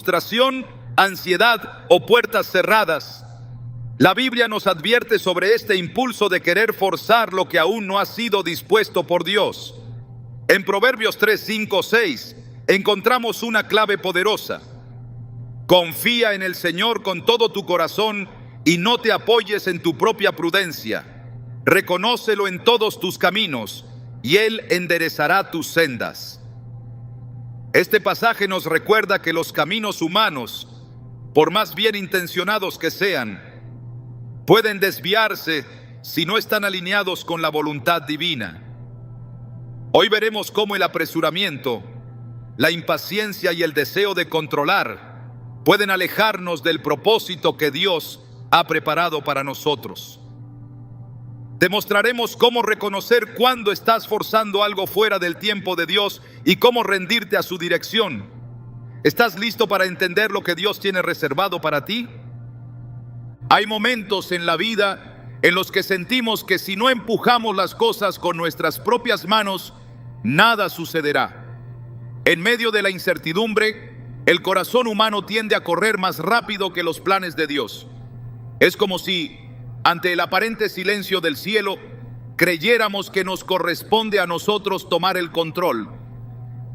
frustración, ansiedad o puertas cerradas. La Biblia nos advierte sobre este impulso de querer forzar lo que aún no ha sido dispuesto por Dios. En Proverbios 3, 5, 6 encontramos una clave poderosa. Confía en el Señor con todo tu corazón y no te apoyes en tu propia prudencia. Reconócelo en todos tus caminos y Él enderezará tus sendas. Este pasaje nos recuerda que los caminos humanos, por más bien intencionados que sean, pueden desviarse si no están alineados con la voluntad divina. Hoy veremos cómo el apresuramiento, la impaciencia y el deseo de controlar pueden alejarnos del propósito que Dios ha preparado para nosotros. Demostraremos cómo reconocer cuándo estás forzando algo fuera del tiempo de Dios y cómo rendirte a su dirección. ¿Estás listo para entender lo que Dios tiene reservado para ti? Hay momentos en la vida en los que sentimos que si no empujamos las cosas con nuestras propias manos, nada sucederá. En medio de la incertidumbre, el corazón humano tiende a correr más rápido que los planes de Dios. Es como si, ante el aparente silencio del cielo, creyéramos que nos corresponde a nosotros tomar el control.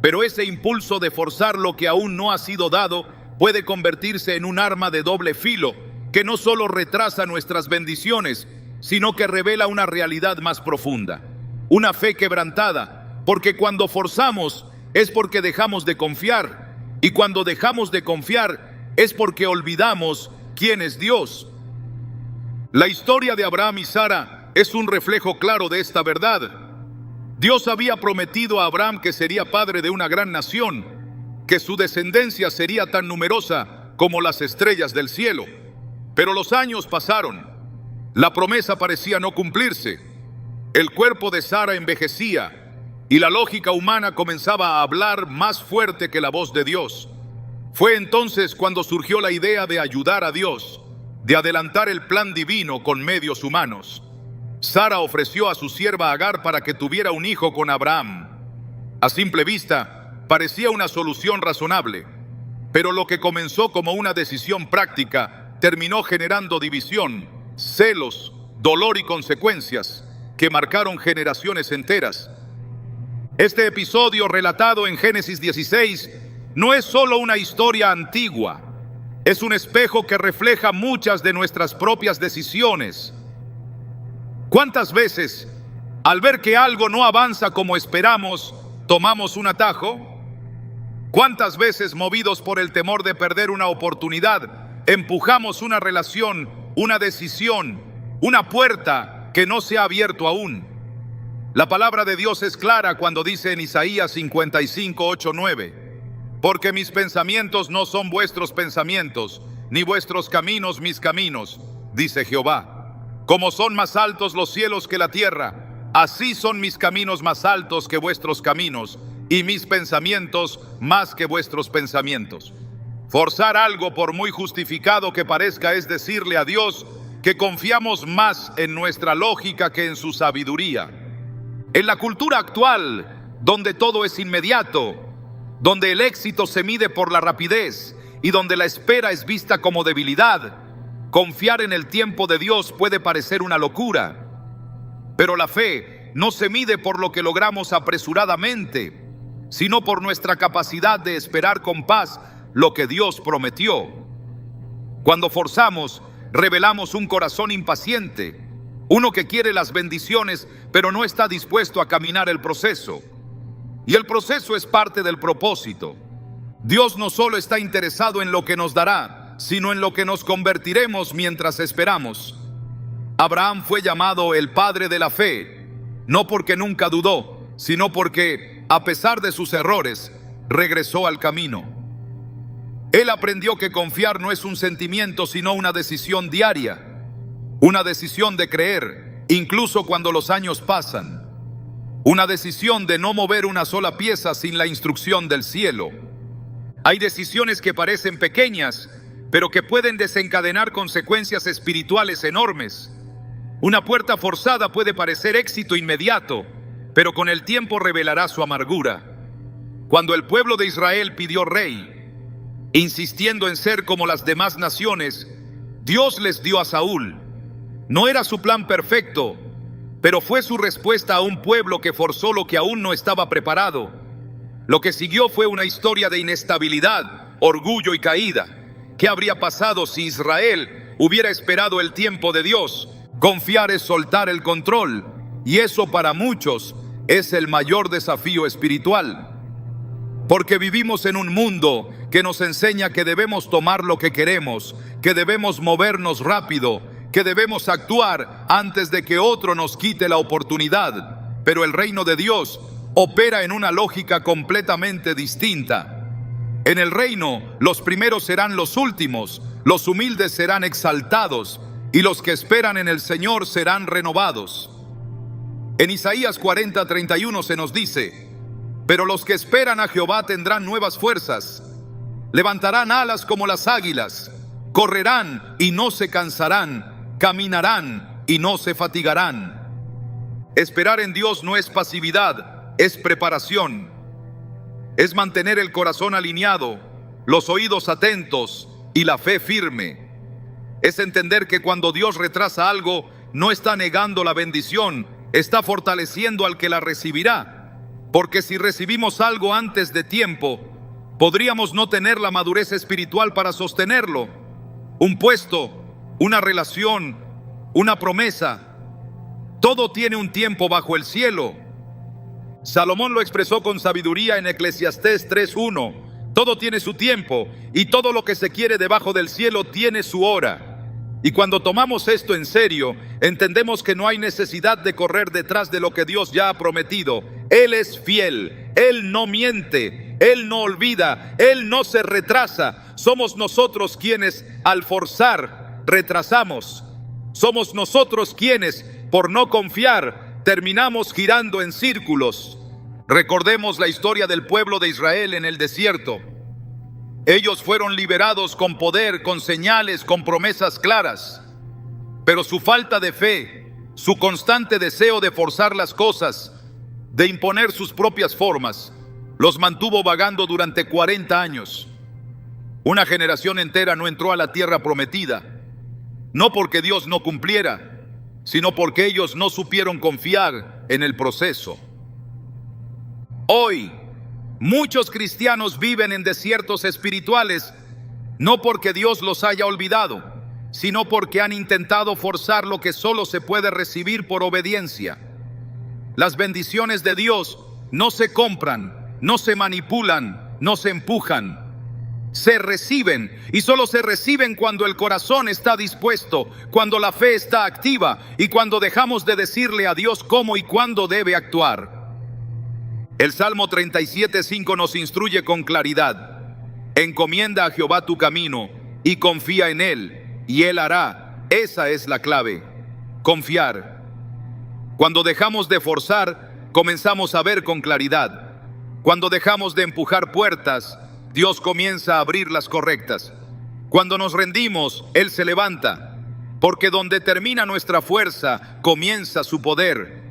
Pero ese impulso de forzar lo que aún no ha sido dado puede convertirse en un arma de doble filo, que no solo retrasa nuestras bendiciones, sino que revela una realidad más profunda, una fe quebrantada, porque cuando forzamos es porque dejamos de confiar, y cuando dejamos de confiar es porque olvidamos quién es Dios. La historia de Abraham y Sara es un reflejo claro de esta verdad. Dios había prometido a Abraham que sería padre de una gran nación, que su descendencia sería tan numerosa como las estrellas del cielo. Pero los años pasaron. La promesa parecía no cumplirse. El cuerpo de Sara envejecía y la lógica humana comenzaba a hablar más fuerte que la voz de Dios. Fue entonces cuando surgió la idea de ayudar a Dios, de adelantar el plan divino con medios humanos. Sara ofreció a su sierva Agar para que tuviera un hijo con Abraham. A simple vista, parecía una solución razonable, pero lo que comenzó como una decisión práctica terminó generando división, celos, dolor y consecuencias que marcaron generaciones enteras. Este episodio relatado en Génesis 16 no es solo una historia antigua. Es un espejo que refleja muchas de nuestras propias decisiones. ¿Cuántas veces, al ver que algo no avanza como esperamos, tomamos un atajo? ¿Cuántas veces, movidos por el temor de perder una oportunidad, empujamos una relación, una decisión, una puerta que no se ha abierto aún? La palabra de Dios es clara cuando dice en Isaías 55, 8, 9: porque mis pensamientos no son vuestros pensamientos, ni vuestros caminos mis caminos, dice Jehová. Como son más altos los cielos que la tierra, así son mis caminos más altos que vuestros caminos, y mis pensamientos más que vuestros pensamientos. Forzar algo, por muy justificado que parezca, es decirle a Dios que confiamos más en nuestra lógica que en su sabiduría. En la cultura actual, donde todo es inmediato, donde el éxito se mide por la rapidez y donde la espera es vista como debilidad, confiar en el tiempo de Dios puede parecer una locura. Pero la fe no se mide por lo que logramos apresuradamente, sino por nuestra capacidad de esperar con paz lo que Dios prometió. Cuando forzamos, revelamos un corazón impaciente, uno que quiere las bendiciones, pero no está dispuesto a caminar el proceso. Y el proceso es parte del propósito. Dios no solo está interesado en lo que nos dará, sino en lo que nos convertiremos mientras esperamos. Abraham fue llamado el padre de la fe, no porque nunca dudó, sino porque, a pesar de sus errores, regresó al camino. Él aprendió que confiar no es un sentimiento, sino una decisión diaria, una decisión de creer, incluso cuando los años pasan. Una decisión de no mover una sola pieza sin la instrucción del cielo. Hay decisiones que parecen pequeñas, pero que pueden desencadenar consecuencias espirituales enormes. Una puerta forzada puede parecer éxito inmediato, pero con el tiempo revelará su amargura. Cuando el pueblo de Israel pidió rey, Insistiendo en ser como las demás naciones, Dios les dio a Saúl. No era su plan perfecto, pero fue su respuesta a un pueblo que forzó lo que aún no estaba preparado. Lo que siguió fue una historia de inestabilidad, orgullo y caída. ¿Qué habría pasado si Israel hubiera esperado el tiempo de Dios? Confiar es soltar el control, y eso para muchos es el mayor desafío espiritual. Porque vivimos en un mundo que nos enseña que debemos tomar lo que queremos, que debemos movernos rápido, que debemos actuar antes de que otro nos quite la oportunidad. Pero el reino de Dios opera en una lógica completamente distinta. En el reino, los primeros serán los últimos, los humildes serán exaltados, y los que esperan en el Señor serán renovados. En Isaías 40:31 se nos dice: pero los que esperan a Jehová tendrán nuevas fuerzas, levantarán alas como las águilas, correrán y no se cansarán, caminarán y no se fatigarán. Esperar en Dios no es pasividad, es preparación. Es mantener el corazón alineado, los oídos atentos y la fe firme. Es entender que cuando Dios retrasa algo, no está negando la bendición, está fortaleciendo al que la recibirá. Porque si recibimos algo antes de tiempo, podríamos no tener la madurez espiritual para sostenerlo. Un puesto, una relación, una promesa, todo tiene un tiempo bajo el cielo. Salomón lo expresó con sabiduría en Eclesiastés 3:1. Todo tiene su tiempo, y todo lo que se quiere debajo del cielo tiene su hora. Y cuando tomamos esto en serio, entendemos que no hay necesidad de correr detrás de lo que Dios ya ha prometido. Él es fiel, Él no miente, Él no olvida, Él no se retrasa. Somos nosotros quienes, al forzar, retrasamos. Somos nosotros quienes, por no confiar, terminamos girando en círculos. Recordemos la historia del pueblo de Israel en el desierto. Ellos fueron liberados con poder, con señales, con promesas claras. Pero su falta de fe, su constante deseo de forzar las cosas, de imponer sus propias formas, los mantuvo vagando durante 40 años. Una generación entera no entró a la tierra prometida, no porque Dios no cumpliera, sino porque ellos no supieron confiar en el proceso. Hoy, muchos cristianos viven en desiertos espirituales, no porque Dios los haya olvidado, sino porque han intentado forzar lo que solo se puede recibir por obediencia. Las bendiciones de Dios no se compran, no se manipulan, no se empujan. Se reciben, y solo se reciben cuando el corazón está dispuesto, cuando la fe está activa y cuando dejamos de decirle a Dios cómo y cuándo debe actuar. El Salmo 37:5 nos instruye con claridad: encomienda a Jehová tu camino y confía en Él, y Él hará. Esa es la clave, confiar. Cuando dejamos de forzar, comenzamos a ver con claridad. Cuando dejamos de empujar puertas, Dios comienza a abrir las correctas. Cuando nos rendimos, Él se levanta, porque donde termina nuestra fuerza, comienza su poder.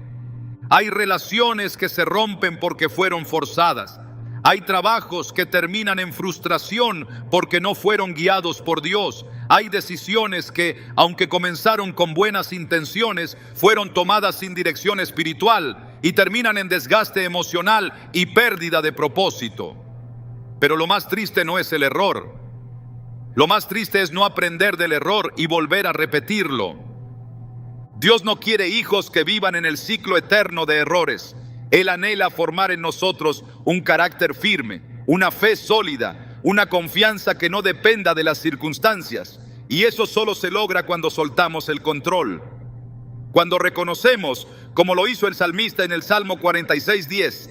Hay relaciones que se rompen porque fueron forzadas. Hay trabajos que terminan en frustración porque no fueron guiados por Dios. Hay decisiones que, aunque comenzaron con buenas intenciones, fueron tomadas sin dirección espiritual y terminan en desgaste emocional y pérdida de propósito. Pero lo más triste no es el error. Lo más triste es no aprender del error y volver a repetirlo. Dios no quiere hijos que vivan en el ciclo eterno de errores. Él anhela formar en nosotros un carácter firme, una fe sólida, una confianza que no dependa de las circunstancias. Y eso solo se logra cuando soltamos el control. Cuando reconocemos, como lo hizo el salmista en el Salmo 46:10,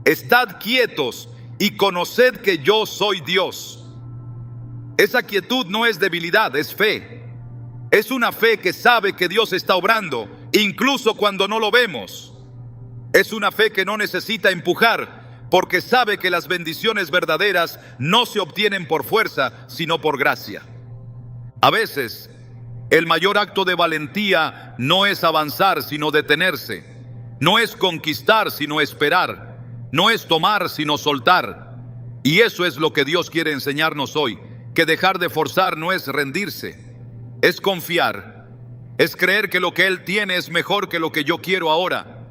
estad quietos y conoced que yo soy Dios. Esa quietud no es debilidad, es fe. Es una fe que sabe que Dios está obrando, incluso cuando no lo vemos. Es una fe que no necesita empujar, porque sabe que las bendiciones verdaderas no se obtienen por fuerza, sino por gracia. A veces, el mayor acto de valentía no es avanzar, sino detenerse. No es conquistar, sino esperar. No es tomar, sino soltar. Y eso es lo que Dios quiere enseñarnos hoy, que dejar de forzar no es rendirse, es confiar, es creer que lo que Él tiene es mejor que lo que yo quiero ahora,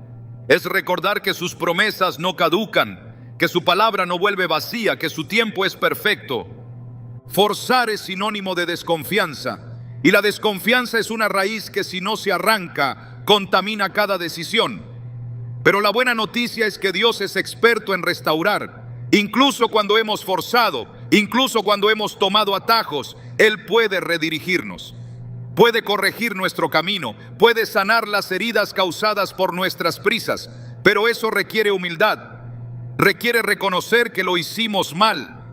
es recordar que sus promesas no caducan, que su palabra no vuelve vacía, que su tiempo es perfecto. Forzar es sinónimo de desconfianza, y la desconfianza es una raíz que si no se arranca, contamina cada decisión. Pero la buena noticia es que Dios es experto en restaurar. Incluso cuando hemos forzado, incluso cuando hemos tomado atajos, Él puede redirigirnos, puede corregir nuestro camino, puede sanar las heridas causadas por nuestras prisas, pero eso requiere humildad, requiere reconocer que lo hicimos mal,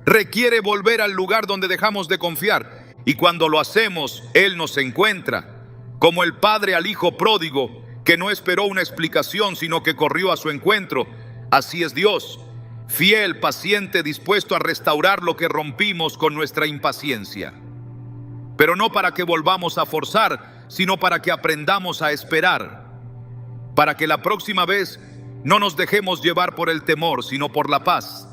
requiere volver al lugar donde dejamos de confiar, y cuando lo hacemos, Él nos encuentra, como el padre al hijo pródigo, que no esperó una explicación, sino que corrió a su encuentro. Así es Dios, fiel, paciente, dispuesto a restaurar lo que rompimos con nuestra impaciencia. Pero no para que volvamos a forzar, sino para que aprendamos a esperar. Para que la próxima vez no nos dejemos llevar por el temor, sino por la paz.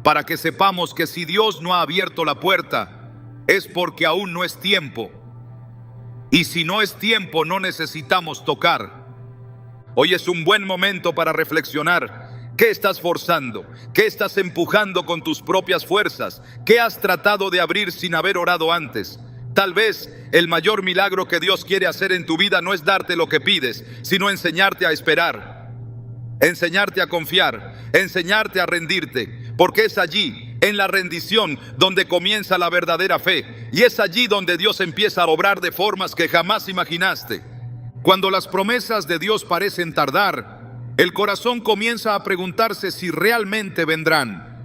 Para que sepamos que si Dios no ha abierto la puerta, es porque aún no es tiempo. Y si no es tiempo, no necesitamos tocar. Hoy es un buen momento para reflexionar. ¿Qué estás forzando? ¿Qué estás empujando con tus propias fuerzas? ¿Qué has tratado de abrir sin haber orado antes? Tal vez el mayor milagro que Dios quiere hacer en tu vida no es darte lo que pides, sino enseñarte a esperar, enseñarte a confiar, enseñarte a rendirte, porque es allí, en la rendición, donde comienza la verdadera fe, y es allí donde Dios empieza a obrar de formas que jamás imaginaste. Cuando las promesas de Dios parecen tardar, el corazón comienza a preguntarse si realmente vendrán.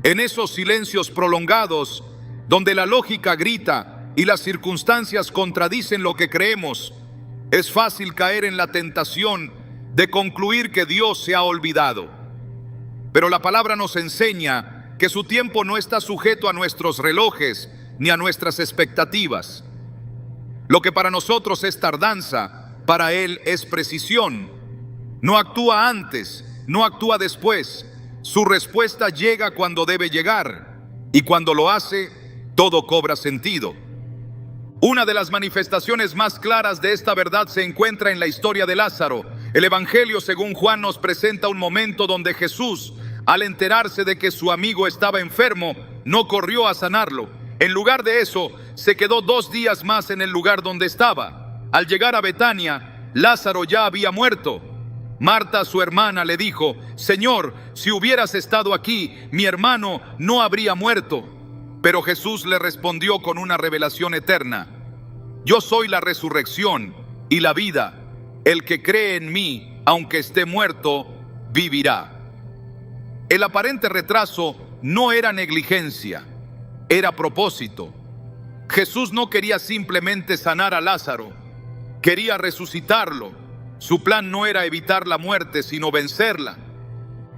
En esos silencios prolongados, donde la lógica grita y las circunstancias contradicen lo que creemos, es fácil caer en la tentación de concluir que Dios se ha olvidado. Pero la palabra nos enseña que su tiempo no está sujeto a nuestros relojes ni a nuestras expectativas. Lo que para nosotros es tardanza, para Él es precisión. No actúa antes, no actúa después. Su respuesta llega cuando debe llegar, y cuando lo hace, todo cobra sentido. Una de las manifestaciones más claras de esta verdad se encuentra en la historia de Lázaro. El Evangelio según Juan nos presenta un momento donde Jesús, al enterarse de que su amigo estaba enfermo, no corrió a sanarlo. En lugar de eso, se quedó 2 días más en el lugar donde estaba. Al llegar a Betania, Lázaro ya había muerto. Marta, su hermana, le dijo: Señor, si hubieras estado aquí, mi hermano no habría muerto. Pero Jesús le respondió con una revelación eterna: Yo soy la resurrección y la vida. El que cree en mí, aunque esté muerto, vivirá. El aparente retraso no era negligencia, era propósito. Jesús no quería simplemente sanar a Lázaro, quería resucitarlo. Su plan no era evitar la muerte, sino vencerla.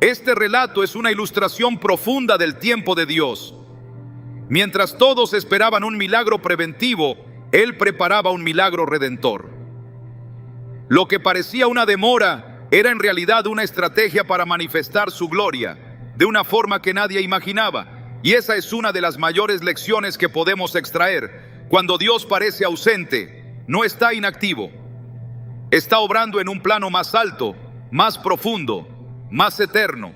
Este relato es una ilustración profunda del tiempo de Dios. Mientras todos esperaban un milagro preventivo, Él preparaba un milagro redentor. Lo que parecía una demora era en realidad una estrategia para manifestar su gloria, de una forma que nadie imaginaba. Y esa es una de las mayores lecciones que podemos extraer. Cuando Dios parece ausente, no está inactivo. Está obrando en un plano más alto, más profundo, más eterno.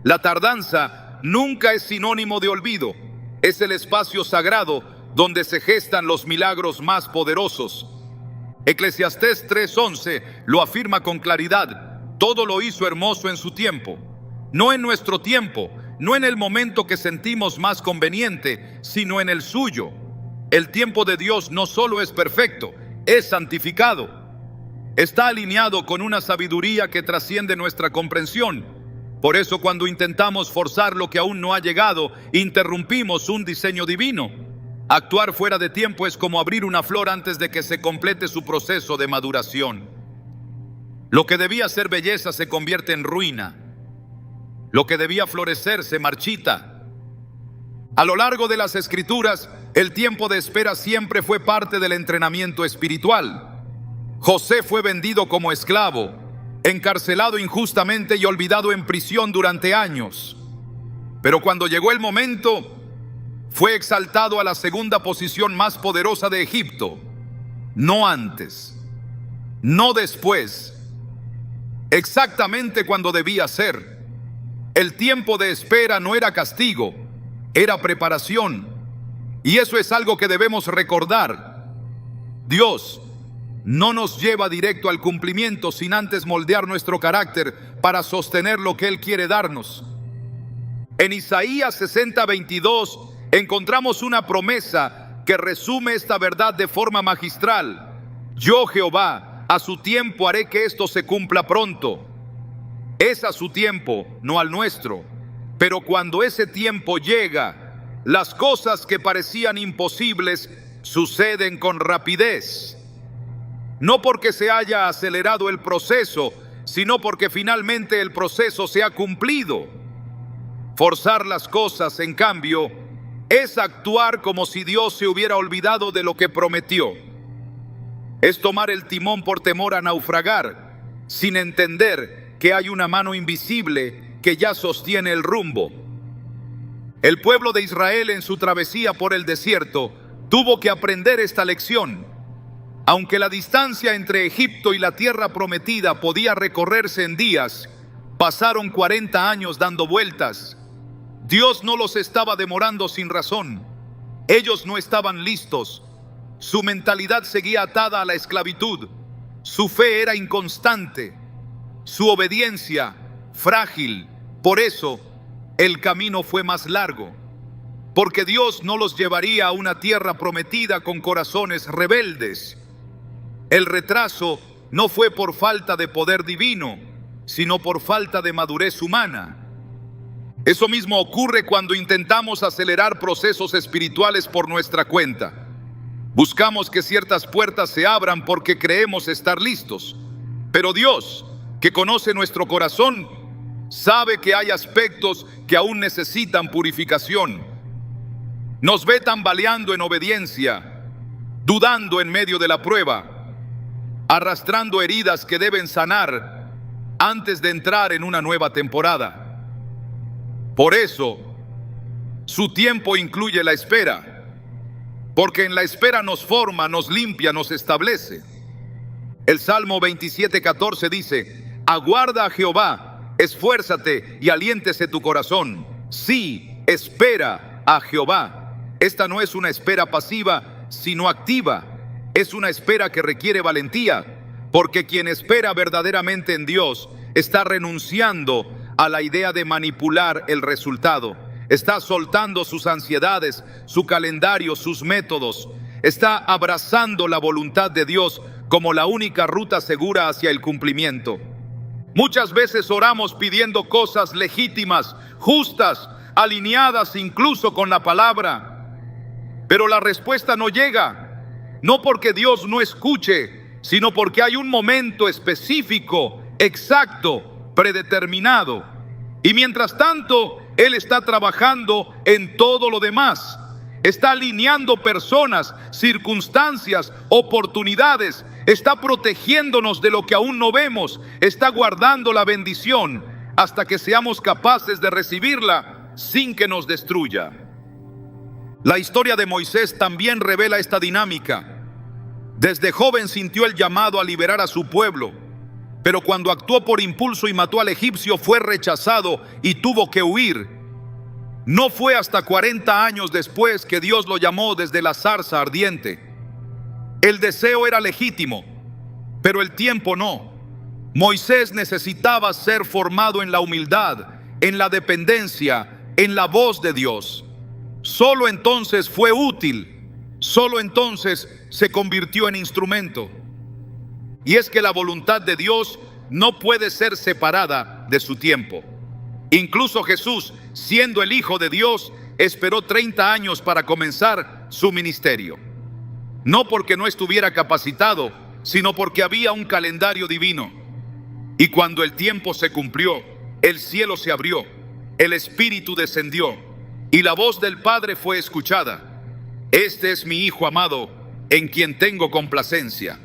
La tardanza nunca es sinónimo de olvido. Es el espacio sagrado donde se gestan los milagros más poderosos. Eclesiastés 3:11 lo afirma con claridad: todo lo hizo hermoso en su tiempo. No en nuestro tiempo, no en el momento que sentimos más conveniente, sino en el suyo. El tiempo de Dios no solo es perfecto, es santificado. Está alineado con una sabiduría que trasciende nuestra comprensión. Por eso, cuando intentamos forzar lo que aún no ha llegado, interrumpimos un diseño divino. Actuar fuera de tiempo es como abrir una flor antes de que se complete su proceso de maduración. Lo que debía ser belleza se convierte en ruina. Lo que debía florecer se marchita. A lo largo de las Escrituras, el tiempo de espera siempre fue parte del entrenamiento espiritual. José fue vendido como esclavo, encarcelado injustamente y olvidado en prisión durante años. Pero cuando llegó el momento, fue exaltado a la segunda posición más poderosa de Egipto. No antes, no después, exactamente cuando debía ser. El tiempo de espera no era castigo, era preparación. Y eso es algo que debemos recordar. Dios no nos lleva directo al cumplimiento sin antes moldear nuestro carácter para sostener lo que Él quiere darnos. En Isaías 60:22 encontramos una promesa que resume esta verdad de forma magistral. Yo, Jehová, a su tiempo haré que esto se cumpla pronto. Es a su tiempo, no al nuestro. Pero cuando ese tiempo llega, las cosas que parecían imposibles suceden con rapidez. No porque se haya acelerado el proceso, sino porque finalmente el proceso se ha cumplido. Forzar las cosas, en cambio, es actuar como si Dios se hubiera olvidado de lo que prometió. Es tomar el timón por temor a naufragar, sin entender que hay una mano invisible que ya sostiene el rumbo. El pueblo de Israel en su travesía por el desierto tuvo que aprender esta lección. Aunque la distancia entre Egipto y la tierra prometida podía recorrerse en días, pasaron 40 años dando vueltas. Dios no los estaba demorando sin razón. Ellos no estaban listos. Su mentalidad seguía atada a la esclavitud. Su fe era inconstante. Su obediencia frágil. Por eso, el camino fue más largo. Porque Dios no los llevaría a una tierra prometida con corazones rebeldes. El retraso no fue por falta de poder divino, sino por falta de madurez humana. Eso mismo ocurre cuando intentamos acelerar procesos espirituales por nuestra cuenta. Buscamos que ciertas puertas se abran porque creemos estar listos. Pero Dios, que conoce nuestro corazón, sabe que hay aspectos que aún necesitan purificación. Nos ve tambaleando en obediencia, dudando en medio de la prueba, arrastrando heridas que deben sanar antes de entrar en una nueva temporada. Por eso, su tiempo incluye la espera, porque en la espera nos forma, nos limpia, nos establece. El Salmo 27:14 dice: aguarda a Jehová, esfuérzate y aliéntese tu corazón. Sí, espera a Jehová. Esta no es una espera pasiva, sino activa. Es una espera que requiere valentía, porque quien espera verdaderamente en Dios está renunciando a la idea de manipular el resultado. Está soltando sus ansiedades, su calendario, sus métodos. Está abrazando la voluntad de Dios como la única ruta segura hacia el cumplimiento. Muchas veces oramos pidiendo cosas legítimas, justas, alineadas incluso con la palabra. Pero la respuesta no llega. No porque Dios no escuche, sino porque hay un momento específico, exacto, predeterminado. Y mientras tanto, Él está trabajando en todo lo demás. Está alineando personas, circunstancias, oportunidades. Está protegiéndonos de lo que aún no vemos. Está guardando la bendición hasta que seamos capaces de recibirla sin que nos destruya. La historia de Moisés también revela esta dinámica. Desde joven sintió el llamado a liberar a su pueblo, pero cuando actuó por impulso y mató al egipcio fue rechazado y tuvo que huir. No fue hasta 40 años después que Dios lo llamó desde la zarza ardiente. El deseo era legítimo, pero el tiempo no. Moisés necesitaba ser formado en la humildad, en la dependencia, en la voz de Dios. Solo entonces fue útil, solo entonces se convirtió en instrumento. Y es que la voluntad de Dios no puede ser separada de su tiempo. Incluso Jesús, siendo el Hijo de Dios, esperó 30 años para comenzar su ministerio. No porque no estuviera capacitado, sino porque había un calendario divino. Y cuando el tiempo se cumplió, el cielo se abrió, el Espíritu descendió, y la voz del Padre fue escuchada. Este es mi Hijo amado, en quien tengo complacencia.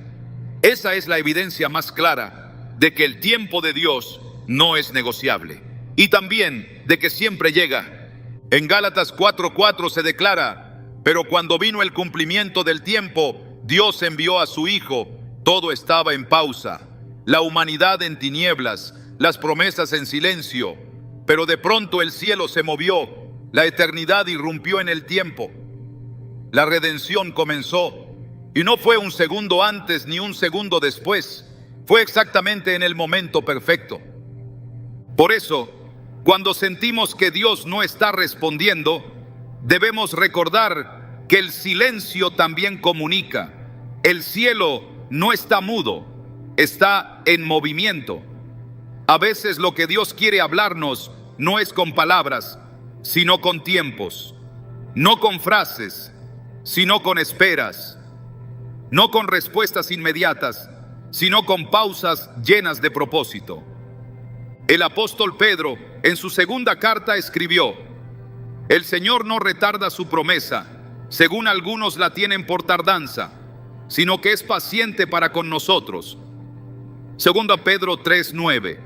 Esa es la evidencia más clara de que el tiempo de Dios no es negociable. Y también de que siempre llega. En Gálatas 4:4 se declara: pero cuando vino el cumplimiento del tiempo, Dios envió a su Hijo. Todo estaba en pausa, la humanidad en tinieblas, las promesas en silencio. Pero de pronto el cielo se movió, la eternidad irrumpió en el tiempo. La redención comenzó, y no fue un segundo antes ni un segundo después. Fue exactamente en el momento perfecto. Por eso, cuando sentimos que Dios no está respondiendo, debemos recordar que el silencio también comunica. El cielo no está mudo, está en movimiento. A veces lo que Dios quiere hablarnos no es con palabras, sino con tiempos. No con frases, sino con esperas. No con respuestas inmediatas, sino con pausas llenas de propósito. El apóstol Pedro, en su segunda carta, escribió: el Señor no retarda su promesa, según algunos la tienen por tardanza, sino que es paciente para con nosotros. Segunda Pedro 3:9.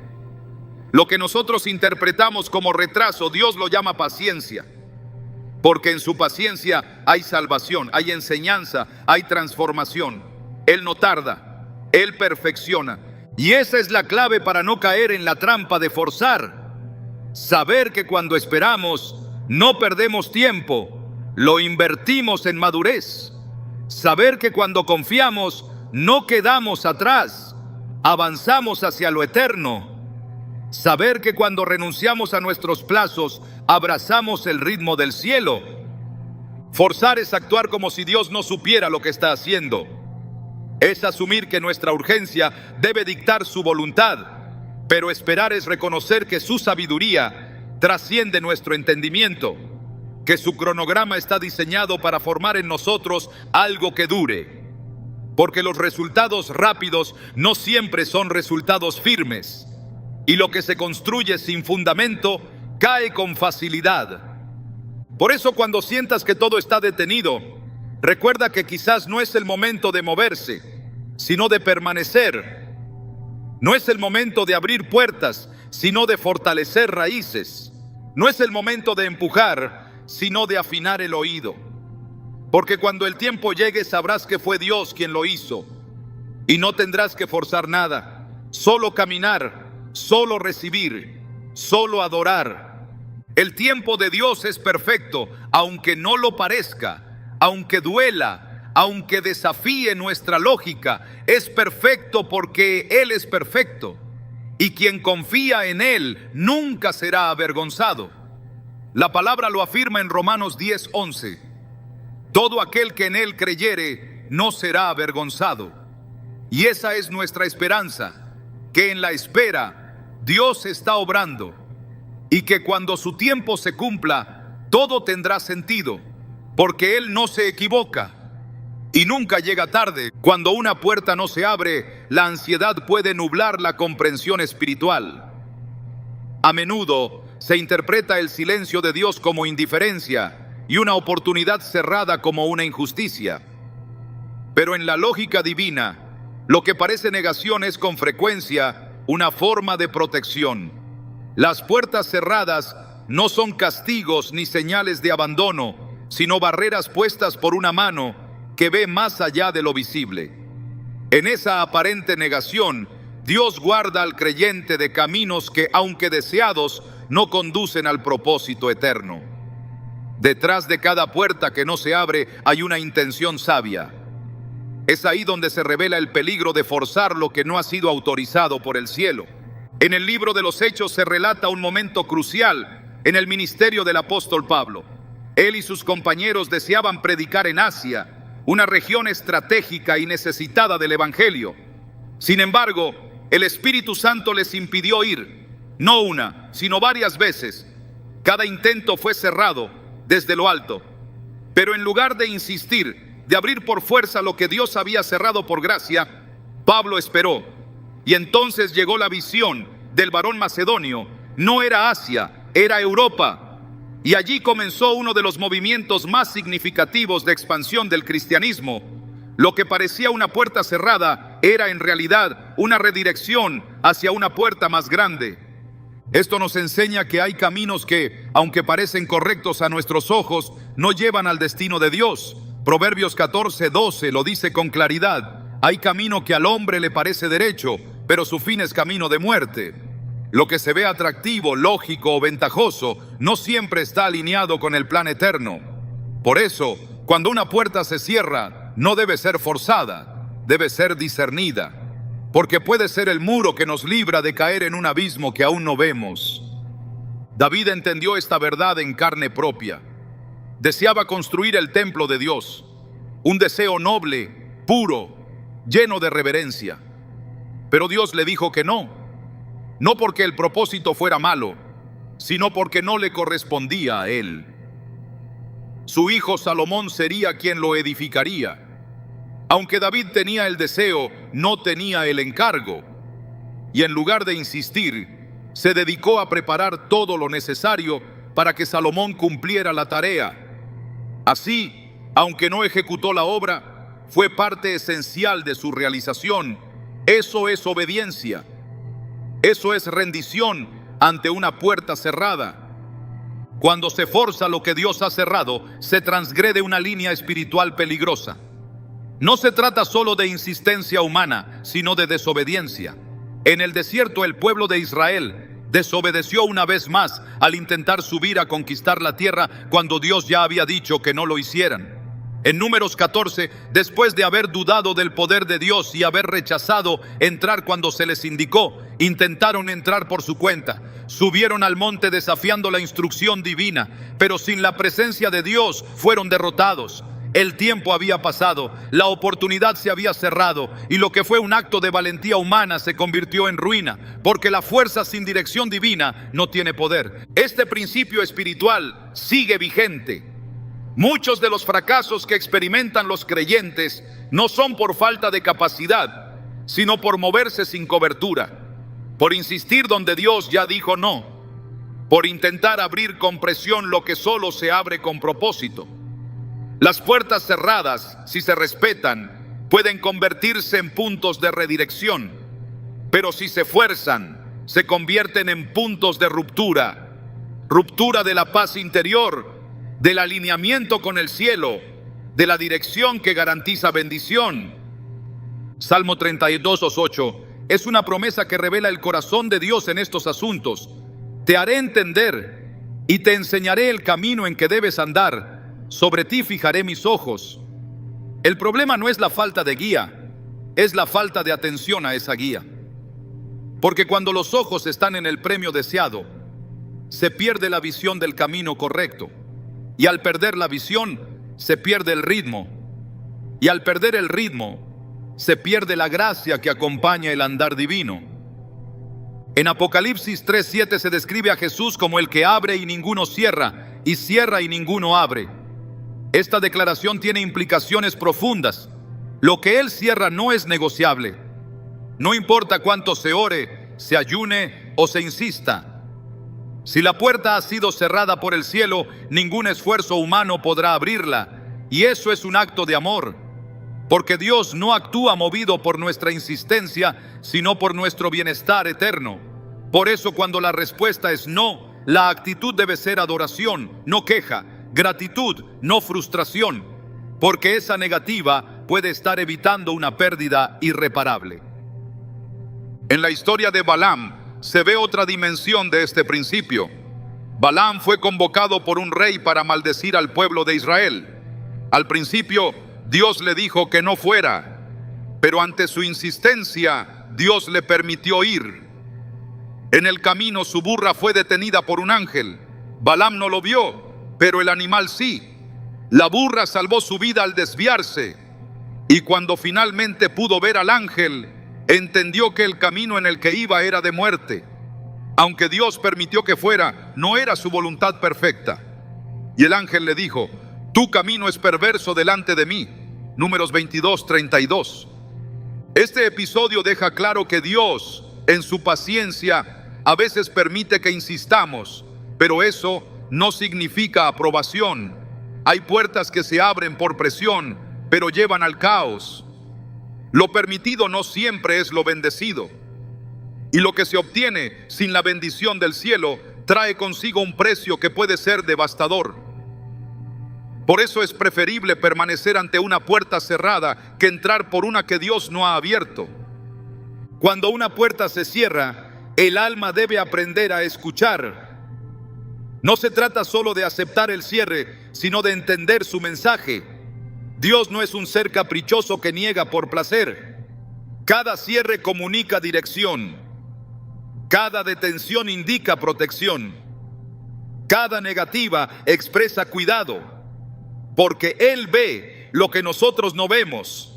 Lo que nosotros interpretamos como retraso, Dios lo llama paciencia, porque en su paciencia hay salvación, hay enseñanza, hay transformación. Él no tarda, Él perfecciona. Y esa es la clave para no caer en la trampa de forzar. Saber que cuando esperamos, no perdemos tiempo, lo invertimos en madurez. Saber que cuando confiamos, no quedamos atrás, avanzamos hacia lo eterno. Saber que cuando renunciamos a nuestros plazos, abrazamos el ritmo del cielo. Forzar es actuar como si Dios no supiera lo que está haciendo. Es asumir que nuestra urgencia debe dictar su voluntad, pero esperar es reconocer que su sabiduría trasciende nuestro entendimiento, que su cronograma está diseñado para formar en nosotros algo que dure, porque los resultados rápidos no siempre son resultados firmes, y lo que se construye sin fundamento cae con facilidad. Por eso, cuando sientas que todo está detenido, recuerda que quizás no es el momento de moverse, sino de permanecer. No es el momento de abrir puertas, sino de fortalecer raíces. No es el momento de empujar, sino de afinar el oído. Porque cuando el tiempo llegue sabrás que fue Dios quien lo hizo. Y no tendrás que forzar nada, solo caminar, solo recibir, solo adorar. El tiempo de Dios es perfecto, aunque no lo parezca, aunque duela, aunque desafíe nuestra lógica. Es perfecto porque Él es perfecto, y quien confía en Él nunca será avergonzado. La palabra lo afirma en Romanos 10:11. Todo aquel que en Él creyere no será avergonzado. Y esa es nuestra esperanza, que en la espera Dios está obrando, y que cuando su tiempo se cumpla, todo tendrá sentido, porque Él no se equivoca y nunca llega tarde. Cuando una puerta no se abre, la ansiedad puede nublar la comprensión espiritual. A menudo se interpreta el silencio de Dios como indiferencia y una oportunidad cerrada como una injusticia. Pero en la lógica divina, lo que parece negación es con frecuencia una forma de protección. Las puertas cerradas no son castigos ni señales de abandono, sino barreras puestas por una mano que ve más allá de lo visible. En esa aparente negación, Dios guarda al creyente de caminos que, aunque deseados, no conducen al propósito eterno. Detrás de cada puerta que no se abre hay una intención sabia. Es ahí donde se revela el peligro de forzar lo que no ha sido autorizado por el cielo. En el libro de los Hechos se relata un momento crucial en el ministerio del apóstol Pablo. Él y sus compañeros deseaban predicar en Asia, una región estratégica y necesitada del evangelio. Sin embargo, el Espíritu Santo les impidió ir, no una, sino varias veces. Cada intento fue cerrado desde lo alto. Pero en lugar de insistir, de abrir por fuerza lo que Dios había cerrado por gracia, Pablo esperó. Y entonces llegó la visión del varón macedonio. No era Asia, era Europa. Y allí comenzó uno de los movimientos más significativos de expansión del cristianismo. Lo que parecía una puerta cerrada era en realidad una redirección hacia una puerta más grande. Esto nos enseña que hay caminos que, aunque parecen correctos a nuestros ojos, no llevan al destino de Dios. Proverbios 14:12 lo dice con claridad. Hay camino que al hombre le parece derecho, pero su fin es camino de muerte. Lo que se ve atractivo, lógico o ventajoso no siempre está alineado con el plan eterno. Por eso, cuando una puerta se cierra, no debe ser forzada, debe ser discernida, porque puede ser el muro que nos libra de caer en un abismo que aún no vemos. David entendió esta verdad en carne propia. Deseaba construir el templo de Dios, un deseo noble, puro, lleno de reverencia. Pero Dios le dijo que no porque el propósito fuera malo, sino porque no le correspondía a él. Su hijo Salomón sería quien lo edificaría. Aunque David tenía el deseo, no tenía el encargo. Y en lugar de insistir, se dedicó a preparar todo lo necesario para que Salomón cumpliera la tarea. Así, aunque no ejecutó la obra, fue parte esencial de su realización. Eso es obediencia. Eso es rendición ante una puerta cerrada. Cuando se forza lo que Dios ha cerrado, se transgrede una línea espiritual peligrosa. No se trata solo de insistencia humana, sino de desobediencia. En el desierto, el pueblo de Israel desobedeció una vez más al intentar subir a conquistar la tierra cuando Dios ya había dicho que no lo hicieran. En Números 14, después de haber dudado del poder de Dios y haber rechazado entrar cuando se les indicó, intentaron entrar por su cuenta. Subieron al monte desafiando la instrucción divina, pero sin la presencia de Dios fueron derrotados. El tiempo había pasado, la oportunidad se había cerrado y lo que fue un acto de valentía humana se convirtió en ruina, porque la fuerza sin dirección divina no tiene poder. Este principio espiritual sigue vigente. Muchos de los fracasos que experimentan los creyentes no son por falta de capacidad, sino por moverse sin cobertura, por insistir donde Dios ya dijo no, por intentar abrir con presión lo que solo se abre con propósito. Las puertas cerradas, si se respetan, pueden convertirse en puntos de redirección, pero si se fuerzan, se convierten en puntos de ruptura, ruptura de la paz interior, del alineamiento con el cielo, de la dirección que garantiza bendición. Salmo 32:8 es una promesa que revela el corazón de Dios en estos asuntos. Te haré entender y te enseñaré el camino en que debes andar. Sobre ti fijaré mis ojos. El problema no es la falta de guía, es la falta de atención a esa guía. Porque cuando los ojos están en el premio deseado, se pierde la visión del camino correcto. Y al perder la visión, se pierde el ritmo. Y al perder el ritmo, se pierde la gracia que acompaña el andar divino. En Apocalipsis 3:7 se describe a Jesús como el que abre y ninguno cierra, y cierra y ninguno abre. Esta declaración tiene implicaciones profundas. Lo que Él cierra no es negociable. No importa cuánto se ore, se ayune o se insista. Si la puerta ha sido cerrada por el cielo, ningún esfuerzo humano podrá abrirla. Y eso es un acto de amor, porque Dios no actúa movido por nuestra insistencia, sino por nuestro bienestar eterno. Por eso, cuando la respuesta es no, la actitud debe ser adoración, no queja, gratitud, no frustración, porque esa negativa puede estar evitando una pérdida irreparable. En la historia de Balaam se ve otra dimensión de este principio. Balaam fue convocado por un rey para maldecir al pueblo de Israel. Al principio, Dios le dijo que no fuera, pero ante su insistencia, Dios le permitió ir. En el camino, su burra fue detenida por un ángel. Balaam no lo vio, pero el animal sí. La burra salvó su vida al desviarse, y cuando finalmente pudo ver al ángel, entendió que el camino en el que iba era de muerte. Aunque Dios permitió que fuera, no era su voluntad perfecta. Y el ángel le dijo: tu camino es perverso delante de mí. Números 22:32. Este episodio deja claro que Dios, en su paciencia, a veces permite que insistamos, pero eso no significa aprobación. Hay puertas que se abren por presión, pero llevan al caos. Lo permitido no siempre es lo bendecido. Y lo que se obtiene sin la bendición del cielo trae consigo un precio que puede ser devastador. Por eso es preferible permanecer ante una puerta cerrada que entrar por una que Dios no ha abierto. Cuando una puerta se cierra, el alma debe aprender a escuchar. No se trata solo de aceptar el cierre, sino de entender su mensaje. Dios no es un ser caprichoso que niega por placer. Cada cierre comunica dirección. Cada detención indica protección. Cada negativa expresa cuidado, porque Él ve lo que nosotros no vemos.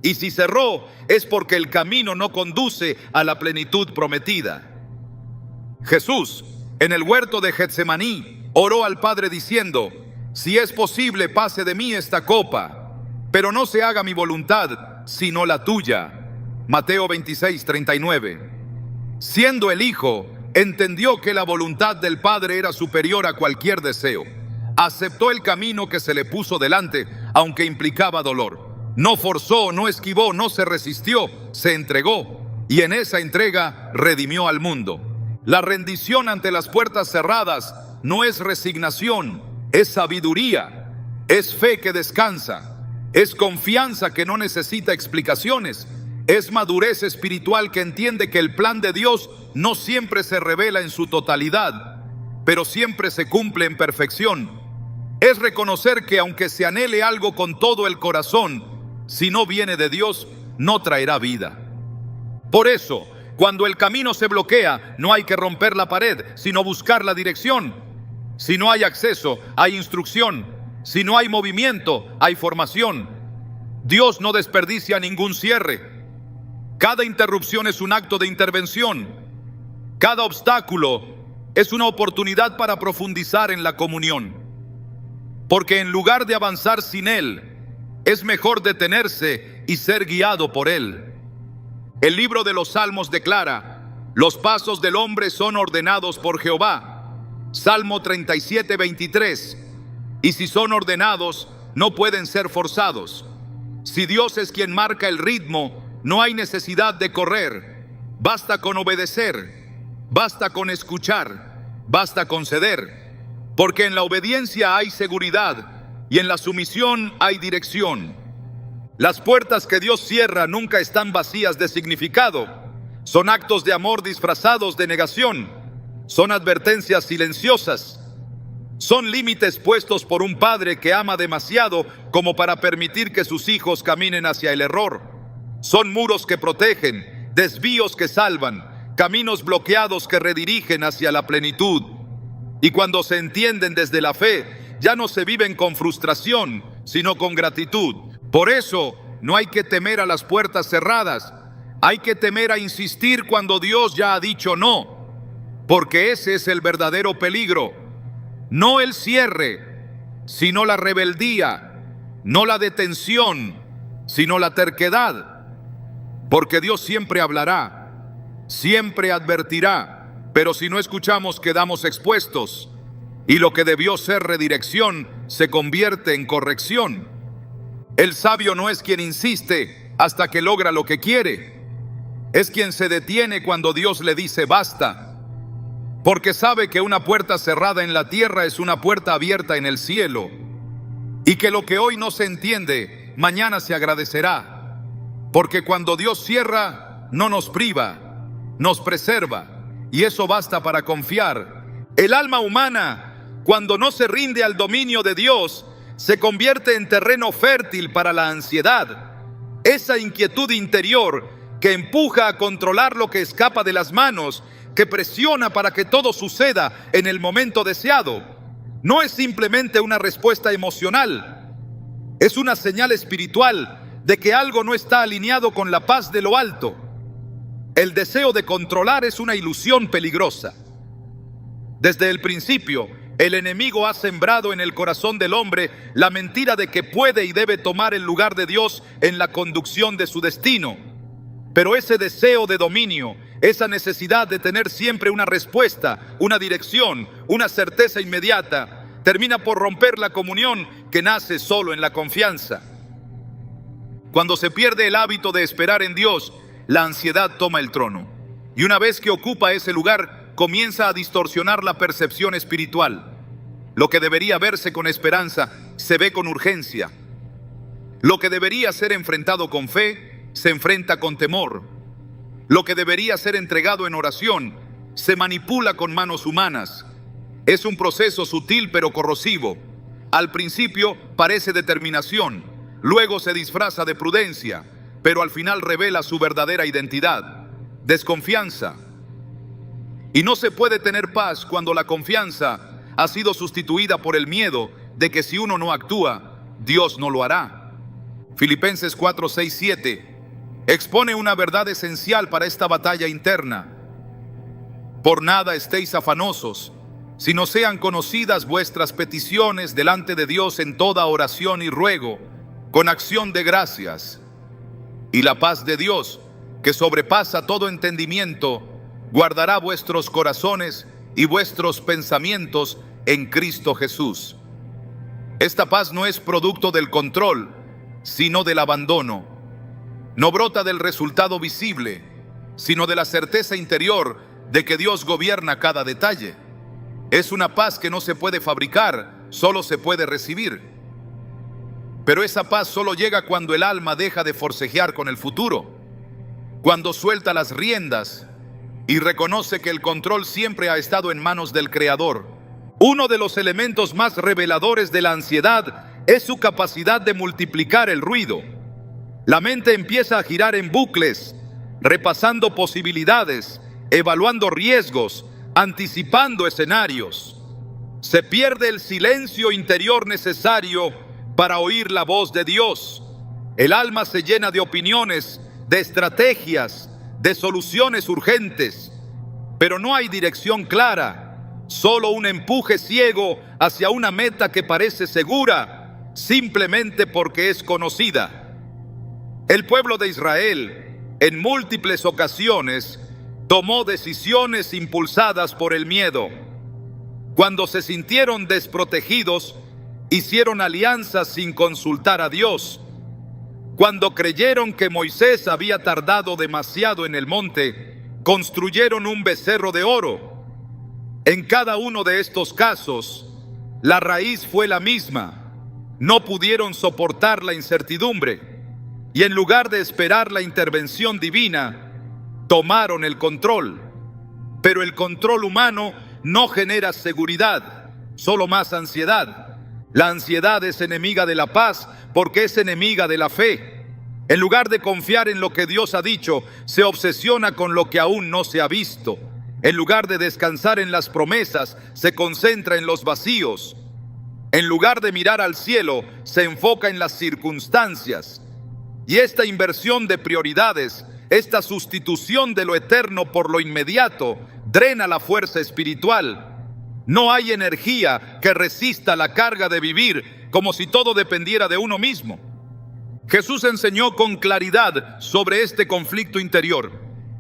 Y si cerró, es porque el camino no conduce a la plenitud prometida. Jesús, en el huerto de Getsemaní, oró al Padre diciendo: si es posible, pase de mí esta copa, pero no se haga mi voluntad, sino la tuya. Mateo 26:39. Siendo el Hijo, entendió que la voluntad del Padre era superior a cualquier deseo. Aceptó el camino que se le puso delante, aunque implicaba dolor. No forzó, no esquivó, no se resistió, se entregó, y en esa entrega redimió al mundo. La rendición ante las puertas cerradas no es resignación, es sabiduría, es fe que descansa, es confianza que no necesita explicaciones, es madurez espiritual que entiende que el plan de Dios no siempre se revela en su totalidad, pero siempre se cumple en perfección. Es reconocer que aunque se anhele algo con todo el corazón, si no viene de Dios, no traerá vida. Por eso, cuando el camino se bloquea, no hay que romper la pared, sino buscar la dirección. Si no hay acceso, hay instrucción. Si no hay movimiento, hay formación. Dios no desperdicia ningún cierre. Cada interrupción es un acto de intervención. Cada obstáculo es una oportunidad para profundizar en la comunión. Porque en lugar de avanzar sin Él, es mejor detenerse y ser guiado por Él. El libro de los Salmos declara: los pasos del hombre son ordenados por Jehová. Salmo 37:23. Y si son ordenados, no pueden ser forzados. Si Dios es quien marca el ritmo, no hay necesidad de correr. Basta con obedecer, basta con escuchar, basta con ceder. Porque en la obediencia hay seguridad y en la sumisión hay dirección. Las puertas que Dios cierra nunca están vacías de significado. Son actos de amor disfrazados de negación. Son advertencias silenciosas. Son límites puestos por un padre que ama demasiado como para permitir que sus hijos caminen hacia el error. Son muros que protegen, desvíos que salvan, caminos bloqueados que redirigen hacia la plenitud. Y cuando se entienden desde la fe, ya no se viven con frustración, sino con gratitud. Por eso, no hay que temer a las puertas cerradas. Hay que temer a insistir cuando Dios ya ha dicho no, porque ese es el verdadero peligro. No el cierre, sino la rebeldía. No la detención, sino la terquedad. Porque Dios siempre hablará, siempre advertirá, pero si no escuchamos quedamos expuestos, y lo que debió ser redirección se convierte en corrección. El sabio no es quien insiste hasta que logra lo que quiere, es quien se detiene cuando Dios le dice basta, porque sabe que una puerta cerrada en la tierra es una puerta abierta en el cielo, y que lo que hoy no se entiende, mañana se agradecerá. Porque cuando Dios cierra, no nos priva, nos preserva, y eso basta para confiar. El alma humana, cuando no se rinde al dominio de Dios, se convierte en terreno fértil para la ansiedad. Esa inquietud interior que empuja a controlar lo que escapa de las manos, que presiona para que todo suceda en el momento deseado, no es simplemente una respuesta emocional, es una señal espiritual de que algo no está alineado con la paz de lo alto. El deseo de controlar es una ilusión peligrosa. Desde el principio, el enemigo ha sembrado en el corazón del hombre la mentira de que puede y debe tomar el lugar de Dios en la conducción de su destino. Pero ese deseo de dominio, esa necesidad de tener siempre una respuesta, una dirección, una certeza inmediata, termina por romper la comunión que nace solo en la confianza. Cuando se pierde el hábito de esperar en Dios, la ansiedad toma el trono. Y una vez que ocupa ese lugar, comienza a distorsionar la percepción espiritual. Lo que debería verse con esperanza, se ve con urgencia. Lo que debería ser enfrentado con fe, se enfrenta con temor. Lo que debería ser entregado en oración, se manipula con manos humanas. Es un proceso sutil pero corrosivo. Al principio parece determinación, luego se disfraza de prudencia, pero al final revela su verdadera identidad: desconfianza. Y no se puede tener paz cuando la confianza ha sido sustituida por el miedo de que si uno no actúa, Dios no lo hará. Filipenses 4, 6, 7 expone una verdad esencial para esta batalla interna. Por nada estéis afanosos, sino sean conocidas vuestras peticiones delante de Dios en toda oración y ruego, con acción de gracias. Y la paz de Dios, que sobrepasa todo entendimiento, guardará vuestros corazones y vuestros pensamientos en Cristo Jesús. Esta paz no es producto del control, sino del abandono. No brota del resultado visible, sino de la certeza interior de que Dios gobierna cada detalle. Es una paz que no se puede fabricar, solo se puede recibir. Pero esa paz solo llega cuando el alma deja de forcejear con el futuro, cuando suelta las riendas y reconoce que el control siempre ha estado en manos del Creador. Uno de los elementos más reveladores de la ansiedad es su capacidad de multiplicar el ruido. La mente empieza a girar en bucles, repasando posibilidades, evaluando riesgos, anticipando escenarios. Se pierde el silencio interior necesario para oír la voz de Dios. El alma se llena de opiniones, de estrategias, de soluciones urgentes, pero no hay dirección clara. Solo un empuje ciego hacia una meta que parece segura, simplemente porque es conocida. El pueblo de Israel, en múltiples ocasiones, tomó decisiones impulsadas por el miedo. Cuando se sintieron desprotegidos, hicieron alianzas sin consultar a Dios. Cuando creyeron que Moisés había tardado demasiado en el monte, construyeron un becerro de oro. En cada uno de estos casos, la raíz fue la misma. No pudieron soportar la incertidumbre y en lugar de esperar la intervención divina, tomaron el control. Pero el control humano no genera seguridad, solo más ansiedad. La ansiedad es enemiga de la paz porque es enemiga de la fe. En lugar de confiar en lo que Dios ha dicho, se obsesiona con lo que aún no se ha visto. En lugar de descansar en las promesas, se concentra en los vacíos. En lugar de mirar al cielo, se enfoca en las circunstancias. Y esta inversión de prioridades, esta sustitución de lo eterno por lo inmediato, drena la fuerza espiritual. No hay energía que resista la carga de vivir como si todo dependiera de uno mismo. Jesús enseñó con claridad sobre este conflicto interior.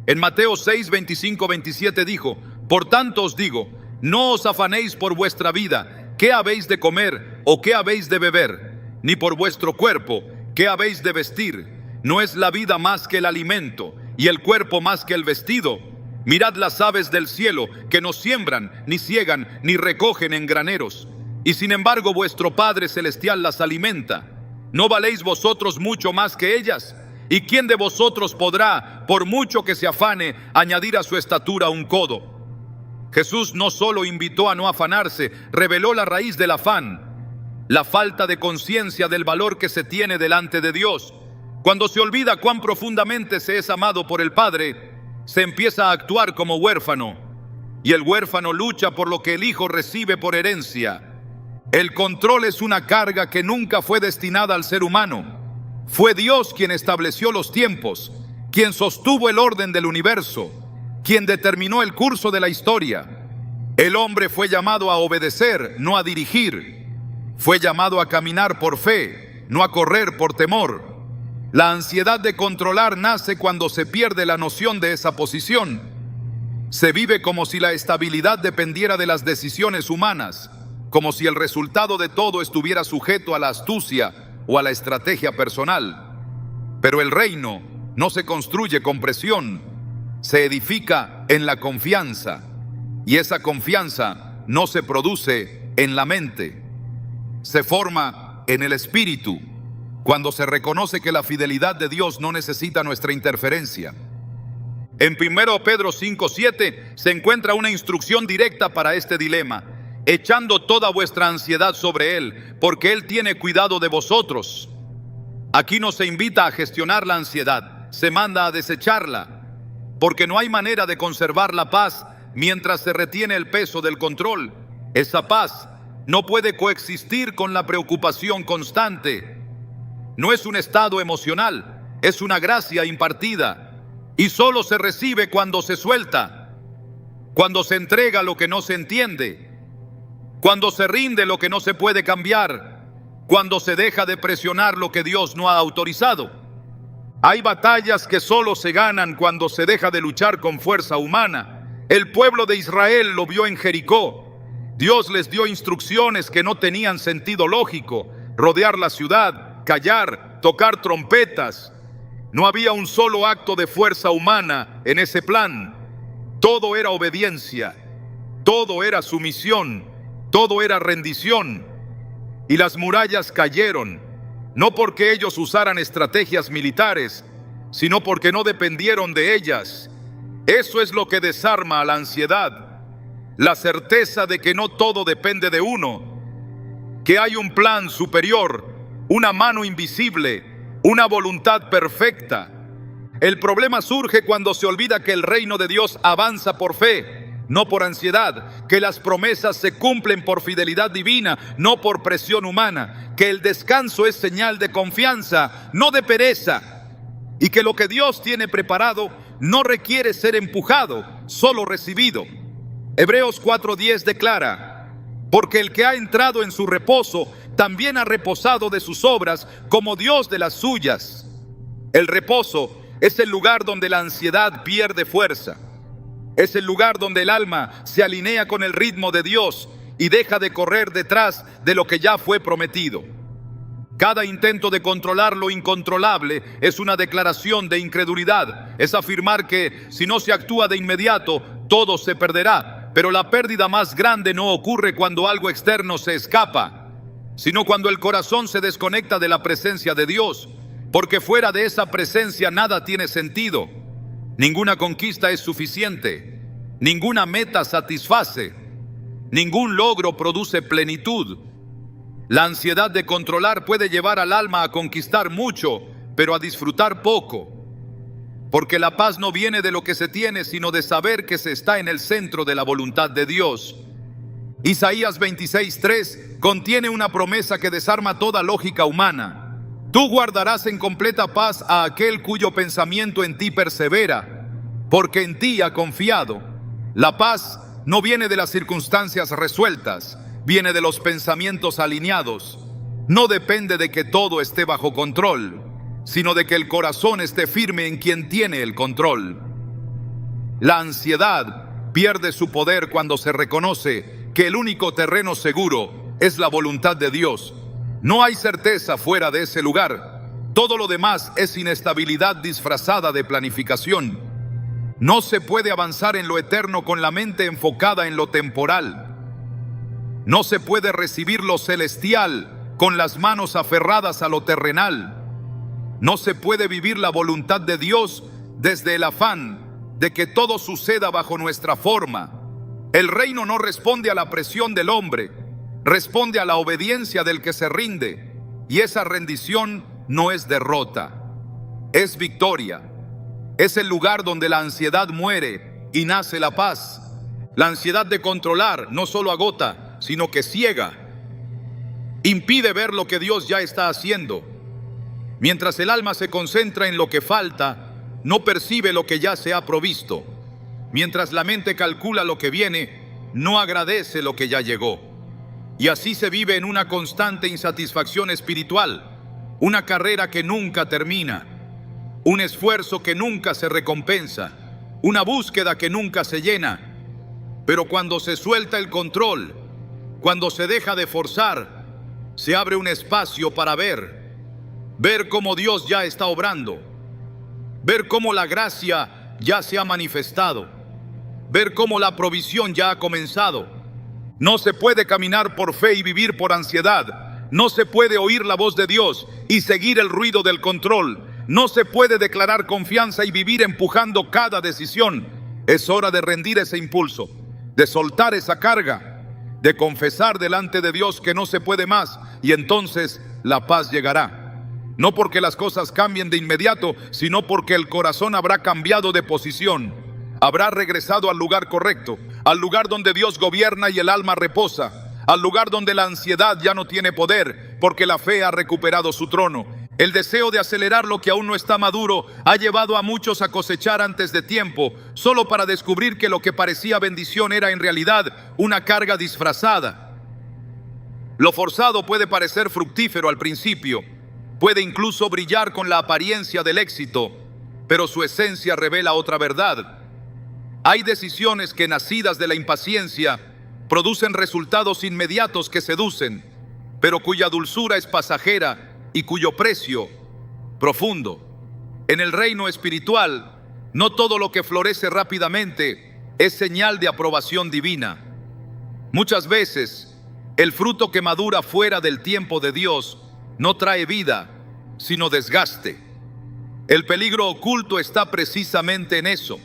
En Mateo 6, 25, 27 dijo: por tanto os digo, no os afanéis por vuestra vida, qué habéis de comer o qué habéis de beber, ni por vuestro cuerpo, qué habéis de vestir. ¿No es la vida más que el alimento y el cuerpo más que el vestido? Mirad las aves del cielo, que no siembran, ni ciegan, ni recogen en graneros, y sin embargo vuestro Padre Celestial las alimenta. ¿No valéis vosotros mucho más que ellas? ¿Y quién de vosotros podrá, por mucho que se afane, añadir a su estatura un codo? Jesús no solo invitó a no afanarse, reveló la raíz del afán: la falta de conciencia del valor que se tiene delante de Dios. Cuando se olvida cuán profundamente se es amado por el Padre, se empieza a actuar como huérfano, y el huérfano lucha por lo que el hijo recibe por herencia. El control es una carga que nunca fue destinada al ser humano. Fue Dios quien estableció los tiempos, quien sostuvo el orden del universo, quien determinó el curso de la historia. El hombre fue llamado a obedecer, no a dirigir. Fue llamado a caminar por fe, no a correr por temor. La ansiedad de controlar nace cuando se pierde la noción de esa posición. Se vive como si la estabilidad dependiera de las decisiones humanas, como si el resultado de todo estuviera sujeto a la astucia o a la estrategia personal. Pero el reino no se construye con presión, se edifica en la confianza, y esa confianza no se produce en la mente, se forma en el espíritu, cuando se reconoce que la fidelidad de Dios no necesita nuestra interferencia. En 1 Pedro 5:7 se encuentra una instrucción directa para este dilema: echando toda vuestra ansiedad sobre Él, porque Él tiene cuidado de vosotros. Aquí no se invita a gestionar la ansiedad, se manda a desecharla, porque no hay manera de conservar la paz mientras se retiene el peso del control. Esa paz no puede coexistir con la preocupación constante. No es un estado emocional, es una gracia impartida, y solo se recibe cuando se suelta, cuando se entrega lo que no se entiende, cuando se rinde lo que no se puede cambiar, cuando se deja de presionar lo que Dios no ha autorizado. Hay batallas que solo se ganan cuando se deja de luchar con fuerza humana. El pueblo de Israel lo vio en Jericó. Dios les dio instrucciones que no tenían sentido lógico: rodear la ciudad, callar, tocar trompetas. No había un solo acto de fuerza humana en ese plan. Todo era obediencia, todo era sumisión, todo era rendición. Y las murallas cayeron, no porque ellos usaran estrategias militares, sino porque no dependieron de ellas. Eso es lo que desarma a la ansiedad: la certeza de que no todo depende de uno, que hay un plan superior, una mano invisible, una voluntad perfecta. El problema surge cuando se olvida que el reino de Dios avanza por fe, no por ansiedad, que las promesas se cumplen por fidelidad divina, no por presión humana, que el descanso es señal de confianza, no de pereza, y que lo que Dios tiene preparado no requiere ser empujado, solo recibido. Hebreos 4:10 declara: porque el que ha entrado en su reposo también ha reposado de sus obras, como Dios de las suyas. El reposo es el lugar donde la ansiedad pierde fuerza. Es el lugar donde el alma se alinea con el ritmo de Dios y deja de correr detrás de lo que ya fue prometido. Cada intento de controlar lo incontrolable es una declaración de incredulidad. Es afirmar que si no se actúa de inmediato, todo se perderá. Pero la pérdida más grande no ocurre cuando algo externo se escapa, sino cuando el corazón se desconecta de la presencia de Dios, porque fuera de esa presencia nada tiene sentido. Ninguna conquista es suficiente, ninguna meta satisface, ningún logro produce plenitud. La ansiedad de controlar puede llevar al alma a conquistar mucho, pero a disfrutar poco, porque la paz no viene de lo que se tiene, sino de saber que se está en el centro de la voluntad de Dios. Isaías 26:3 contiene una promesa que desarma toda lógica humana: tú guardarás en completa paz a aquel cuyo pensamiento en ti persevera, porque en ti ha confiado. La paz no viene de las circunstancias resueltas, viene de los pensamientos alineados. No depende de que todo esté bajo control, sino de que el corazón esté firme en quien tiene el control. La ansiedad pierde su poder cuando se reconoce que el único terreno seguro es la voluntad de Dios. No hay certeza fuera de ese lugar. Todo lo demás es inestabilidad disfrazada de planificación. No se puede avanzar en lo eterno con la mente enfocada en lo temporal. No se puede recibir lo celestial con las manos aferradas a lo terrenal. No se puede vivir la voluntad de Dios desde el afán de que todo suceda bajo nuestra forma. El reino no responde a la presión del hombre, responde a la obediencia del que se rinde, y esa rendición no es derrota, es victoria. Es el lugar donde la ansiedad muere y nace la paz. La ansiedad de controlar no solo agota, sino que ciega, impide ver lo que Dios ya está haciendo. Mientras el alma se concentra en lo que falta, no percibe lo que ya se ha provisto. Mientras la mente calcula lo que viene, no agradece lo que ya llegó. Y así se vive en una constante insatisfacción espiritual, una carrera que nunca termina, un esfuerzo que nunca se recompensa, una búsqueda que nunca se llena. Pero cuando se suelta el control, cuando se deja de forzar, se abre un espacio para ver cómo Dios ya está obrando, ver cómo la gracia ya se ha manifestado, ver cómo la provisión ya ha comenzado. No se puede caminar por fe y vivir por ansiedad. No se puede oír la voz de Dios y seguir el ruido del control. No se puede declarar confianza y vivir empujando cada decisión. Es hora de rendir ese impulso, de soltar esa carga, de confesar delante de Dios que no se puede más, y entonces la paz llegará. No porque las cosas cambien de inmediato, sino porque el corazón habrá cambiado de posición. Habrá regresado al lugar correcto, al lugar donde Dios gobierna y el alma reposa, al lugar donde la ansiedad ya no tiene poder, porque la fe ha recuperado su trono. El deseo de acelerar lo que aún no está maduro ha llevado a muchos a cosechar antes de tiempo, solo para descubrir que lo que parecía bendición era en realidad una carga disfrazada. Lo forzado puede parecer fructífero al principio, puede incluso brillar con la apariencia del éxito, pero su esencia revela otra verdad. Hay decisiones que, nacidas de la impaciencia, producen resultados inmediatos que seducen, pero cuya dulzura es pasajera y cuyo precio profundo. En el reino espiritual, no todo lo que florece rápidamente es señal de aprobación divina. Muchas veces, el fruto que madura fuera del tiempo de Dios no trae vida, sino desgaste. El peligro oculto está precisamente en eso,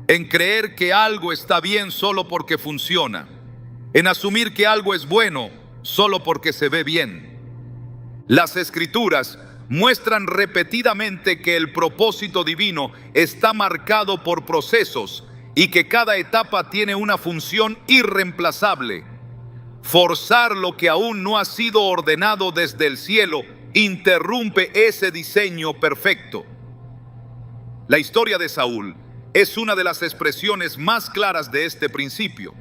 en creer que algo está bien solo porque funciona, en asumir que algo es bueno solo porque se ve bien. Las Escrituras muestran repetidamente que el propósito divino está marcado por procesos y que cada etapa tiene una función irreemplazable. Forzar lo que aún no ha sido ordenado desde el cielo interrumpe ese diseño perfecto. La historia de Saúl es una de las expresiones más claras de este principio.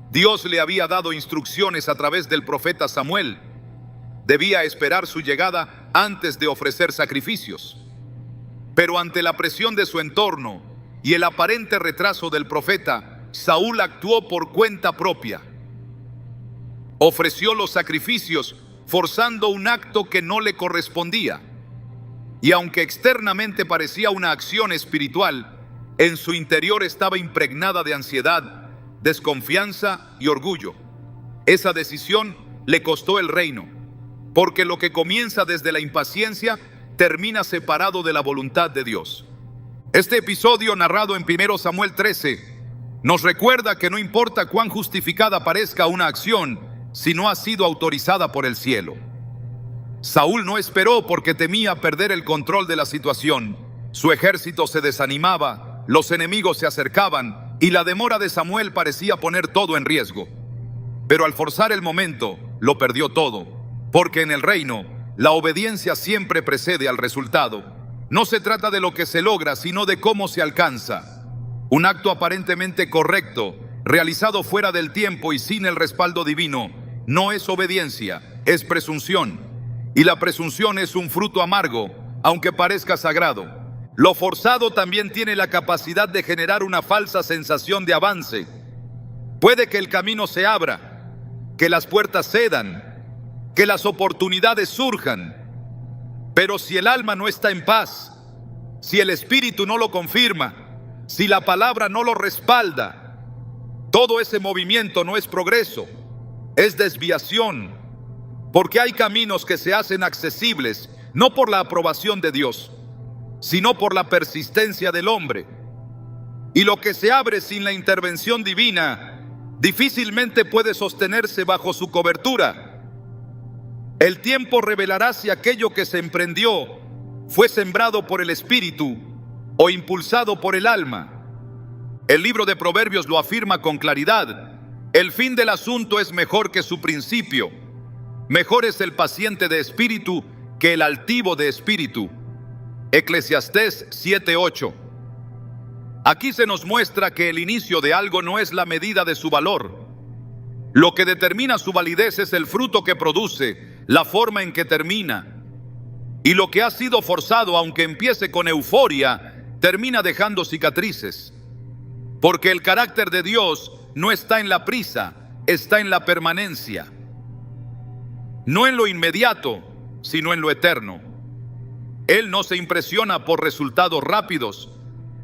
Dios le había dado instrucciones a través del profeta Samuel. Debía esperar su llegada antes de ofrecer sacrificios. Pero ante la presión de su entorno y el aparente retraso del profeta, Saúl actuó por cuenta propia. Ofreció los sacrificios forzando un acto que no le correspondía. Y aunque externamente parecía una acción espiritual, en su interior estaba impregnada de ansiedad, desconfianza y orgullo. Esa decisión le costó el reino, porque lo que comienza desde la impaciencia termina separado de la voluntad de Dios. Este episodio, narrado en 1 Samuel 13, nos recuerda que no importa cuán justificada parezca una acción, si no ha sido autorizada por el cielo. Saúl no esperó porque temía perder el control de la situación. Su ejército se desanimaba, los enemigos se acercaban y la demora de Samuel parecía poner todo en riesgo. Pero al forzar el momento, lo perdió todo, porque en el reino, la obediencia siempre precede al resultado. No se trata de lo que se logra, sino de cómo se alcanza. Un acto aparentemente correcto, realizado fuera del tiempo y sin el respaldo divino, no es obediencia, es presunción. Y la presunción es un fruto amargo, aunque parezca sagrado. Lo forzado también tiene la capacidad de generar una falsa sensación de avance. Puede que el camino se abra, que las puertas cedan, que las oportunidades surjan. Pero si el alma no está en paz, si el espíritu no lo confirma, si la palabra no lo respalda, todo ese movimiento no es progreso, es desviación, porque hay caminos que se hacen accesibles no por la aprobación de Dios, sino por la persistencia del hombre. Y lo que se abre sin la intervención divina difícilmente puede sostenerse bajo su cobertura. El tiempo revelará si aquello que se emprendió fue sembrado por el espíritu o impulsado por el alma. El libro de Proverbios lo afirma con claridad. El fin del asunto es mejor que su principio. Mejor es el paciente de espíritu que el altivo de espíritu. Eclesiastés 7:8. Aquí se nos muestra que el inicio de algo no es la medida de su valor. Lo que determina su validez es el fruto que produce, la forma en que termina. Y lo que ha sido forzado, aunque empiece con euforia, termina dejando cicatrices. Porque el carácter de Dios no está en la prisa, está en la permanencia. No en lo inmediato, sino en lo eterno. Él no se impresiona por resultados rápidos,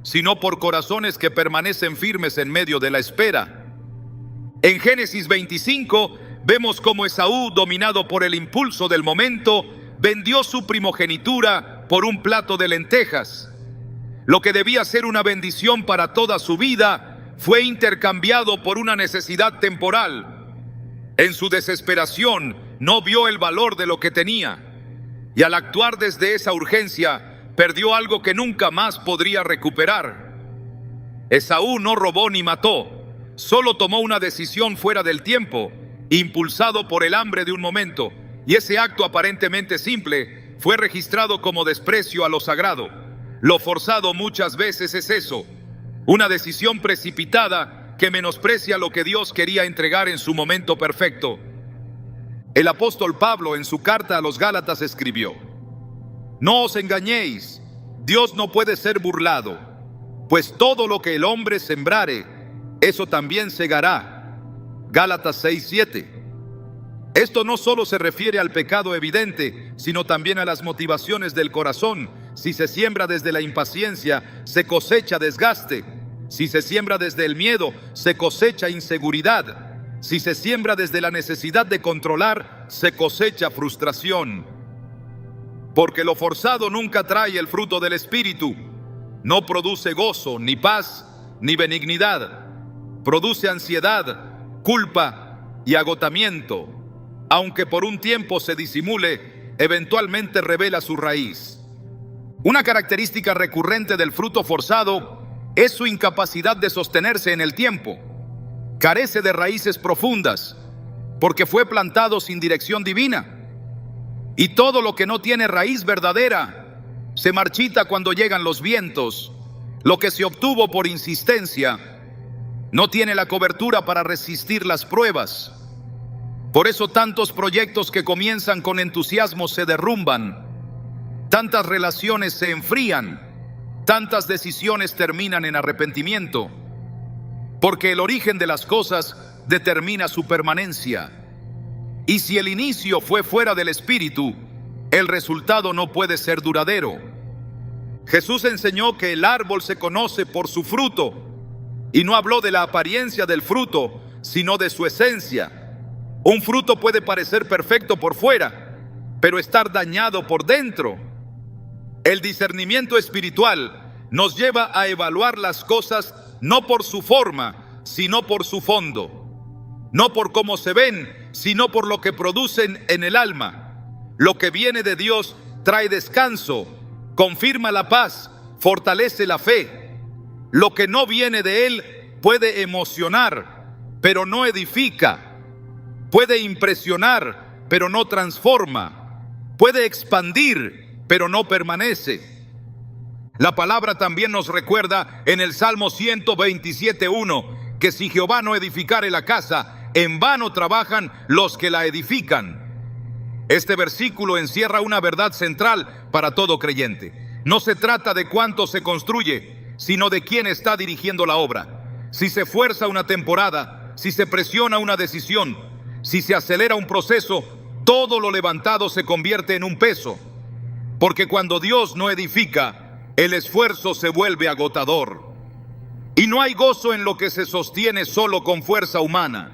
sino por corazones que permanecen firmes en medio de la espera. En Génesis 25 vemos cómo Esaú, dominado por el impulso del momento, vendió su primogenitura por un plato de lentejas. Lo que debía ser una bendición para toda su vida fue intercambiado por una necesidad temporal. En su desesperación no vio el valor de lo que tenía, y al actuar desde esa urgencia, perdió algo que nunca más podría recuperar. Esaú no robó ni mató, solo tomó una decisión fuera del tiempo, impulsado por el hambre de un momento, y ese acto aparentemente simple fue registrado como desprecio a lo sagrado. Lo forzado muchas veces es eso, una decisión precipitada que menosprecia lo que Dios quería entregar en su momento perfecto. El apóstol Pablo en su carta a los Gálatas escribió: no os engañéis, Dios no puede ser burlado, pues todo lo que el hombre sembrare, eso también segará. Gálatas 6:7. Esto no solo se refiere al pecado evidente, sino también a las motivaciones del corazón. Si se siembra desde la impaciencia, se cosecha desgaste. Si se siembra desde el miedo, se cosecha inseguridad. Si se siembra desde la necesidad de controlar, se cosecha frustración. Porque lo forzado nunca trae el fruto del Espíritu. No produce gozo, ni paz, ni benignidad. Produce ansiedad, culpa y agotamiento. Aunque por un tiempo se disimule, eventualmente revela su raíz. Una característica recurrente del fruto forzado es su incapacidad de sostenerse en el tiempo. Carece de raíces profundas, porque fue plantado sin dirección divina. Y todo lo que no tiene raíz verdadera se marchita cuando llegan los vientos. Lo que se obtuvo por insistencia no tiene la cobertura para resistir las pruebas. Por eso tantos proyectos que comienzan con entusiasmo se derrumban, tantas relaciones se enfrían, tantas decisiones terminan en arrepentimiento, porque el origen de las cosas determina su permanencia. Y si el inicio fue fuera del Espíritu, el resultado no puede ser duradero. Jesús enseñó que el árbol se conoce por su fruto, y no habló de la apariencia del fruto, sino de su esencia. Un fruto puede parecer perfecto por fuera, pero estar dañado por dentro. El discernimiento espiritual nos lleva a evaluar las cosas no por su forma, sino por su fondo. No por cómo se ven, sino por lo que producen en el alma. Lo que viene de Dios trae descanso, confirma la paz, fortalece la fe. Lo que no viene de Él puede emocionar, pero no edifica. Puede impresionar, pero no transforma. Puede expandir, pero no permanece. La palabra también nos recuerda en el Salmo 127:1 que si Jehová no edificare la casa, en vano trabajan los que la edifican. Este versículo encierra una verdad central para todo creyente. No se trata de cuánto se construye, sino de quién está dirigiendo la obra. Si se fuerza una temporada, si se presiona una decisión, si se acelera un proceso, todo lo levantado se convierte en un peso. Porque cuando Dios no edifica, el esfuerzo se vuelve agotador. Y no hay gozo en lo que se sostiene solo con fuerza humana.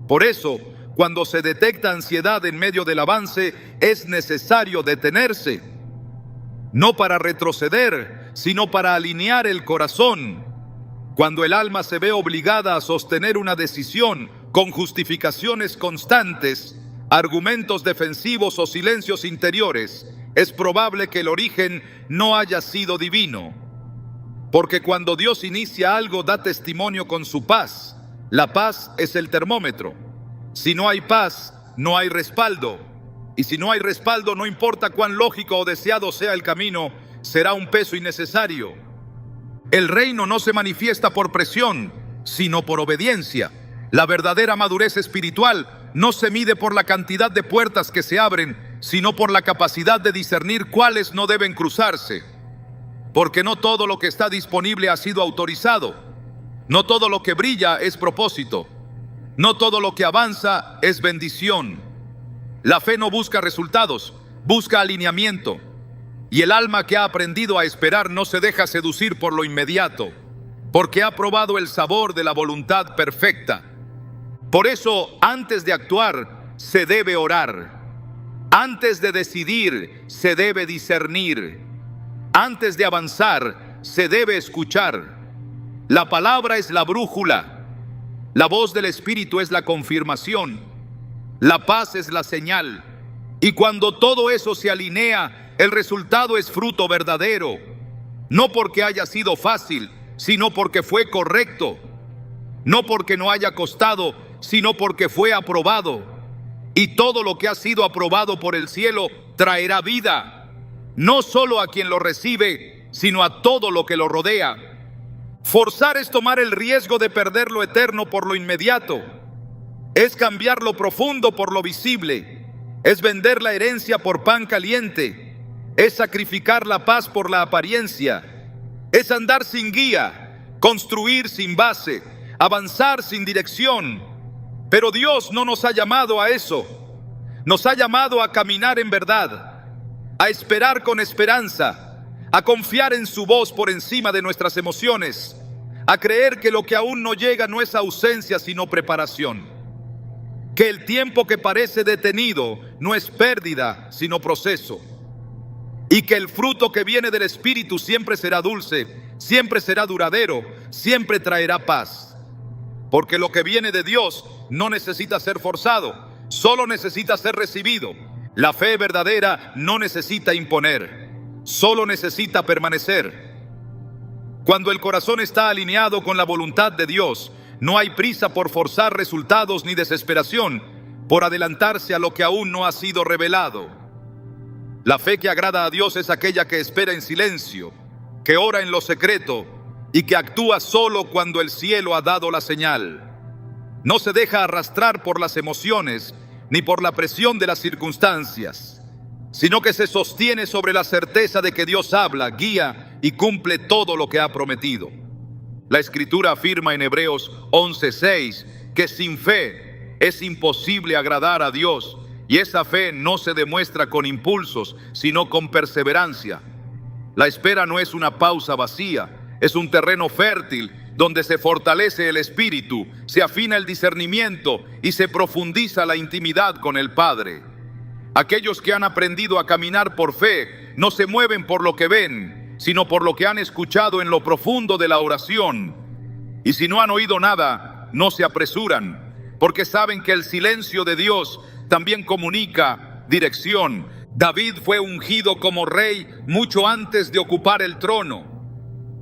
Por eso, cuando se detecta ansiedad en medio del avance, es necesario detenerse. No para retroceder, sino para alinear el corazón. Cuando el alma se ve obligada a sostener una decisión con justificaciones constantes, argumentos defensivos o silencios interiores, es probable que el origen no haya sido divino. Porque cuando Dios inicia algo, da testimonio con su paz. La paz es el termómetro. Si no hay paz, no hay respaldo. Y si no hay respaldo, no importa cuán lógico o deseado sea el camino, será un peso innecesario. El reino no se manifiesta por presión, sino por obediencia. La verdadera madurez espiritual no se mide por la cantidad de puertas que se abren, sino por la capacidad de discernir cuáles no deben cruzarse. Porque no todo lo que está disponible ha sido autorizado. No todo lo que brilla es propósito. No todo lo que avanza es bendición. La fe no busca resultados, busca alineamiento. Y el alma que ha aprendido a esperar no se deja seducir por lo inmediato, porque ha probado el sabor de la voluntad perfecta. Por eso, antes de actuar, se debe orar. Antes de decidir, se debe discernir. Antes de avanzar, se debe escuchar. La palabra es la brújula. La voz del Espíritu es la confirmación. La paz es la señal. Y cuando todo eso se alinea, el resultado es fruto verdadero. No porque haya sido fácil, sino porque fue correcto. No porque no haya costado, sino porque fue aprobado. Y todo lo que ha sido aprobado por el cielo traerá vida, no solo a quien lo recibe, sino a todo lo que lo rodea. Forzar es tomar el riesgo de perder lo eterno por lo inmediato. Es cambiar lo profundo por lo visible. Es vender la herencia por pan caliente. Es sacrificar la paz por la apariencia. Es andar sin guía, construir sin base, avanzar sin dirección. Pero Dios no nos ha llamado a eso. Nos ha llamado a caminar en verdad, a esperar con esperanza, a confiar en su voz por encima de nuestras emociones, a creer que lo que aún no llega no es ausencia sino preparación, que el tiempo que parece detenido no es pérdida sino proceso, y que el fruto que viene del Espíritu siempre será dulce, siempre será duradero, siempre traerá paz, porque lo que viene de Dios no necesita ser forzado, solo necesita ser recibido. La fe verdadera no necesita imponer, solo necesita permanecer. Cuando el corazón está alineado con la voluntad de Dios, no hay prisa por forzar resultados ni desesperación por adelantarse a lo que aún no ha sido revelado. La fe que agrada a Dios es aquella que espera en silencio, que ora en lo secreto y que actúa solo cuando el cielo ha dado la señal. No se deja arrastrar por las emociones ni por la presión de las circunstancias, sino que se sostiene sobre la certeza de que Dios habla, guía y cumple todo lo que ha prometido. La Escritura afirma en Hebreos 11:6 que sin fe es imposible agradar a Dios, y esa fe no se demuestra con impulsos, sino con perseverancia. La espera no es una pausa vacía, es un terreno fértil donde se fortalece el espíritu, se afina el discernimiento y se profundiza la intimidad con el Padre. Aquellos que han aprendido a caminar por fe no se mueven por lo que ven, sino por lo que han escuchado en lo profundo de la oración. Y si no han oído nada, no se apresuran, porque saben que el silencio de Dios también comunica dirección. David fue ungido como rey mucho antes de ocupar el trono.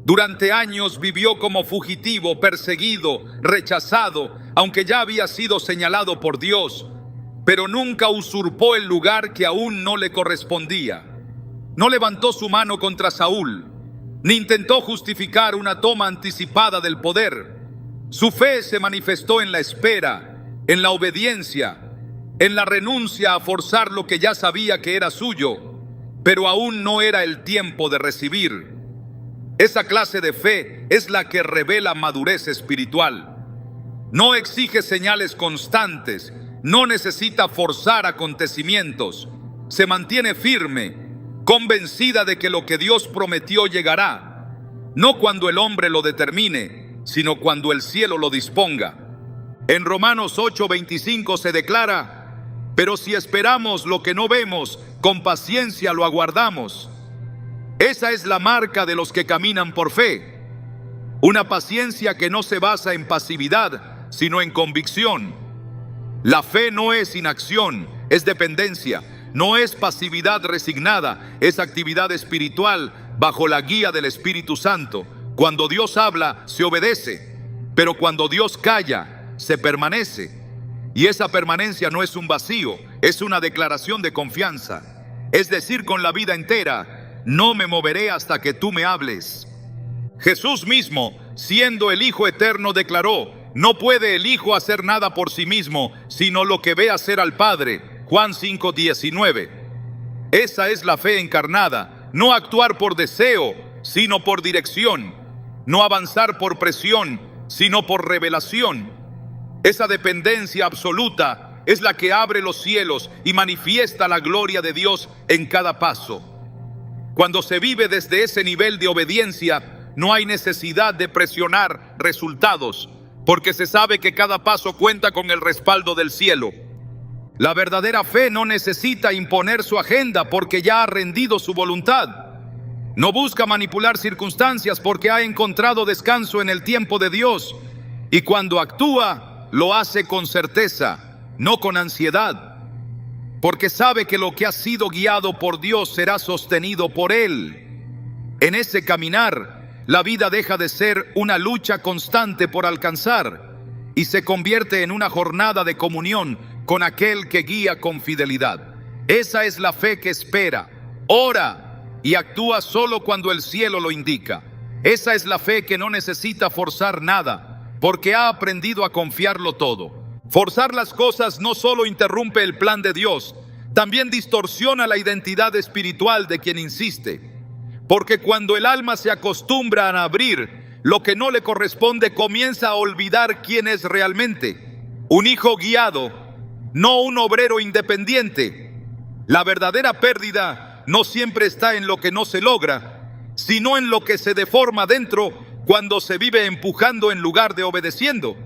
Durante años vivió como fugitivo, perseguido, rechazado, aunque ya había sido señalado por Dios, pero nunca usurpó el lugar que aún no le correspondía. No levantó su mano contra Saúl, ni intentó justificar una toma anticipada del poder. Su fe se manifestó en la espera, en la obediencia, en la renuncia a forzar lo que ya sabía que era suyo, pero aún no era el tiempo de recibir. Esa clase de fe es la que revela madurez espiritual. No exige señales constantes, no necesita forzar acontecimientos. Se mantiene firme, convencida de que lo que Dios prometió llegará, no cuando el hombre lo determine, sino cuando el cielo lo disponga. En Romanos 8:25 se declara: pero si esperamos lo que no vemos, con paciencia lo aguardamos. Esa es la marca de los que caminan por fe. Una paciencia que no se basa en pasividad, sino en convicción. La fe no es inacción, es dependencia. No es pasividad resignada, es actividad espiritual bajo la guía del Espíritu Santo. Cuando Dios habla, se obedece, pero cuando Dios calla, se permanece. Y esa permanencia no es un vacío, es una declaración de confianza. Es decir, con la vida entera: no me moveré hasta que tú me hables. Jesús mismo, siendo el Hijo eterno, declaró: no puede el Hijo hacer nada por sí mismo, sino lo que ve hacer al Padre. Juan 5:19. Esa es la fe encarnada: no actuar por deseo, sino por dirección; no avanzar por presión, sino por revelación. Esa dependencia absoluta es la que abre los cielos y manifiesta la gloria de Dios en cada paso. Cuando se vive desde ese nivel de obediencia, no hay necesidad de presionar resultados, porque se sabe que cada paso cuenta con el respaldo del cielo. La verdadera fe no necesita imponer su agenda porque ya ha rendido su voluntad. No busca manipular circunstancias porque ha encontrado descanso en el tiempo de Dios. Y cuando actúa, lo hace con certeza, no con ansiedad, porque sabe que lo que ha sido guiado por Dios será sostenido por Él. En ese caminar, la vida deja de ser una lucha constante por alcanzar y se convierte en una jornada de comunión con aquel que guía con fidelidad. Esa es la fe que espera, ora y actúa solo cuando el cielo lo indica. Esa es la fe que no necesita forzar nada, porque ha aprendido a confiarlo todo. Forzar las cosas no solo interrumpe el plan de Dios, también distorsiona la identidad espiritual de quien insiste. Porque cuando el alma se acostumbra a abrir lo que no le corresponde, comienza a olvidar quién es realmente. Un hijo guiado, no un obrero independiente. La verdadera pérdida no siempre está en lo que no se logra, sino en lo que se deforma dentro cuando se vive empujando en lugar de obedeciendo.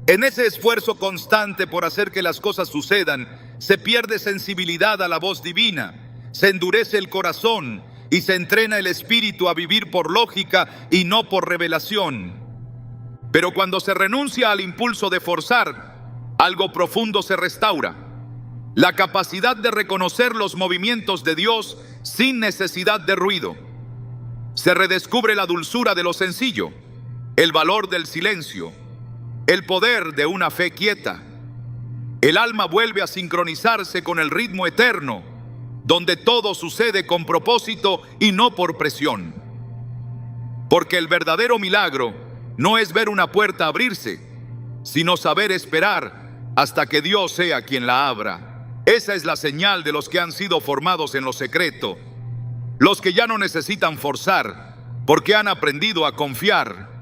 En ese esfuerzo constante por hacer que las cosas sucedan, se pierde sensibilidad a la voz divina, se endurece el corazón y se entrena el espíritu a vivir por lógica y no por revelación. Pero cuando se renuncia al impulso de forzar, algo profundo se restaura. La capacidad de reconocer los movimientos de Dios sin necesidad de ruido. Se redescubre la dulzura de lo sencillo, el valor del silencio, el poder de una fe quieta. El alma vuelve a sincronizarse con el ritmo eterno, donde todo sucede con propósito y no por presión. Porque el verdadero milagro no es ver una puerta abrirse, sino saber esperar hasta que Dios sea quien la abra. Esa es la señal de los que han sido formados en lo secreto, los que ya no necesitan forzar, porque han aprendido a confiar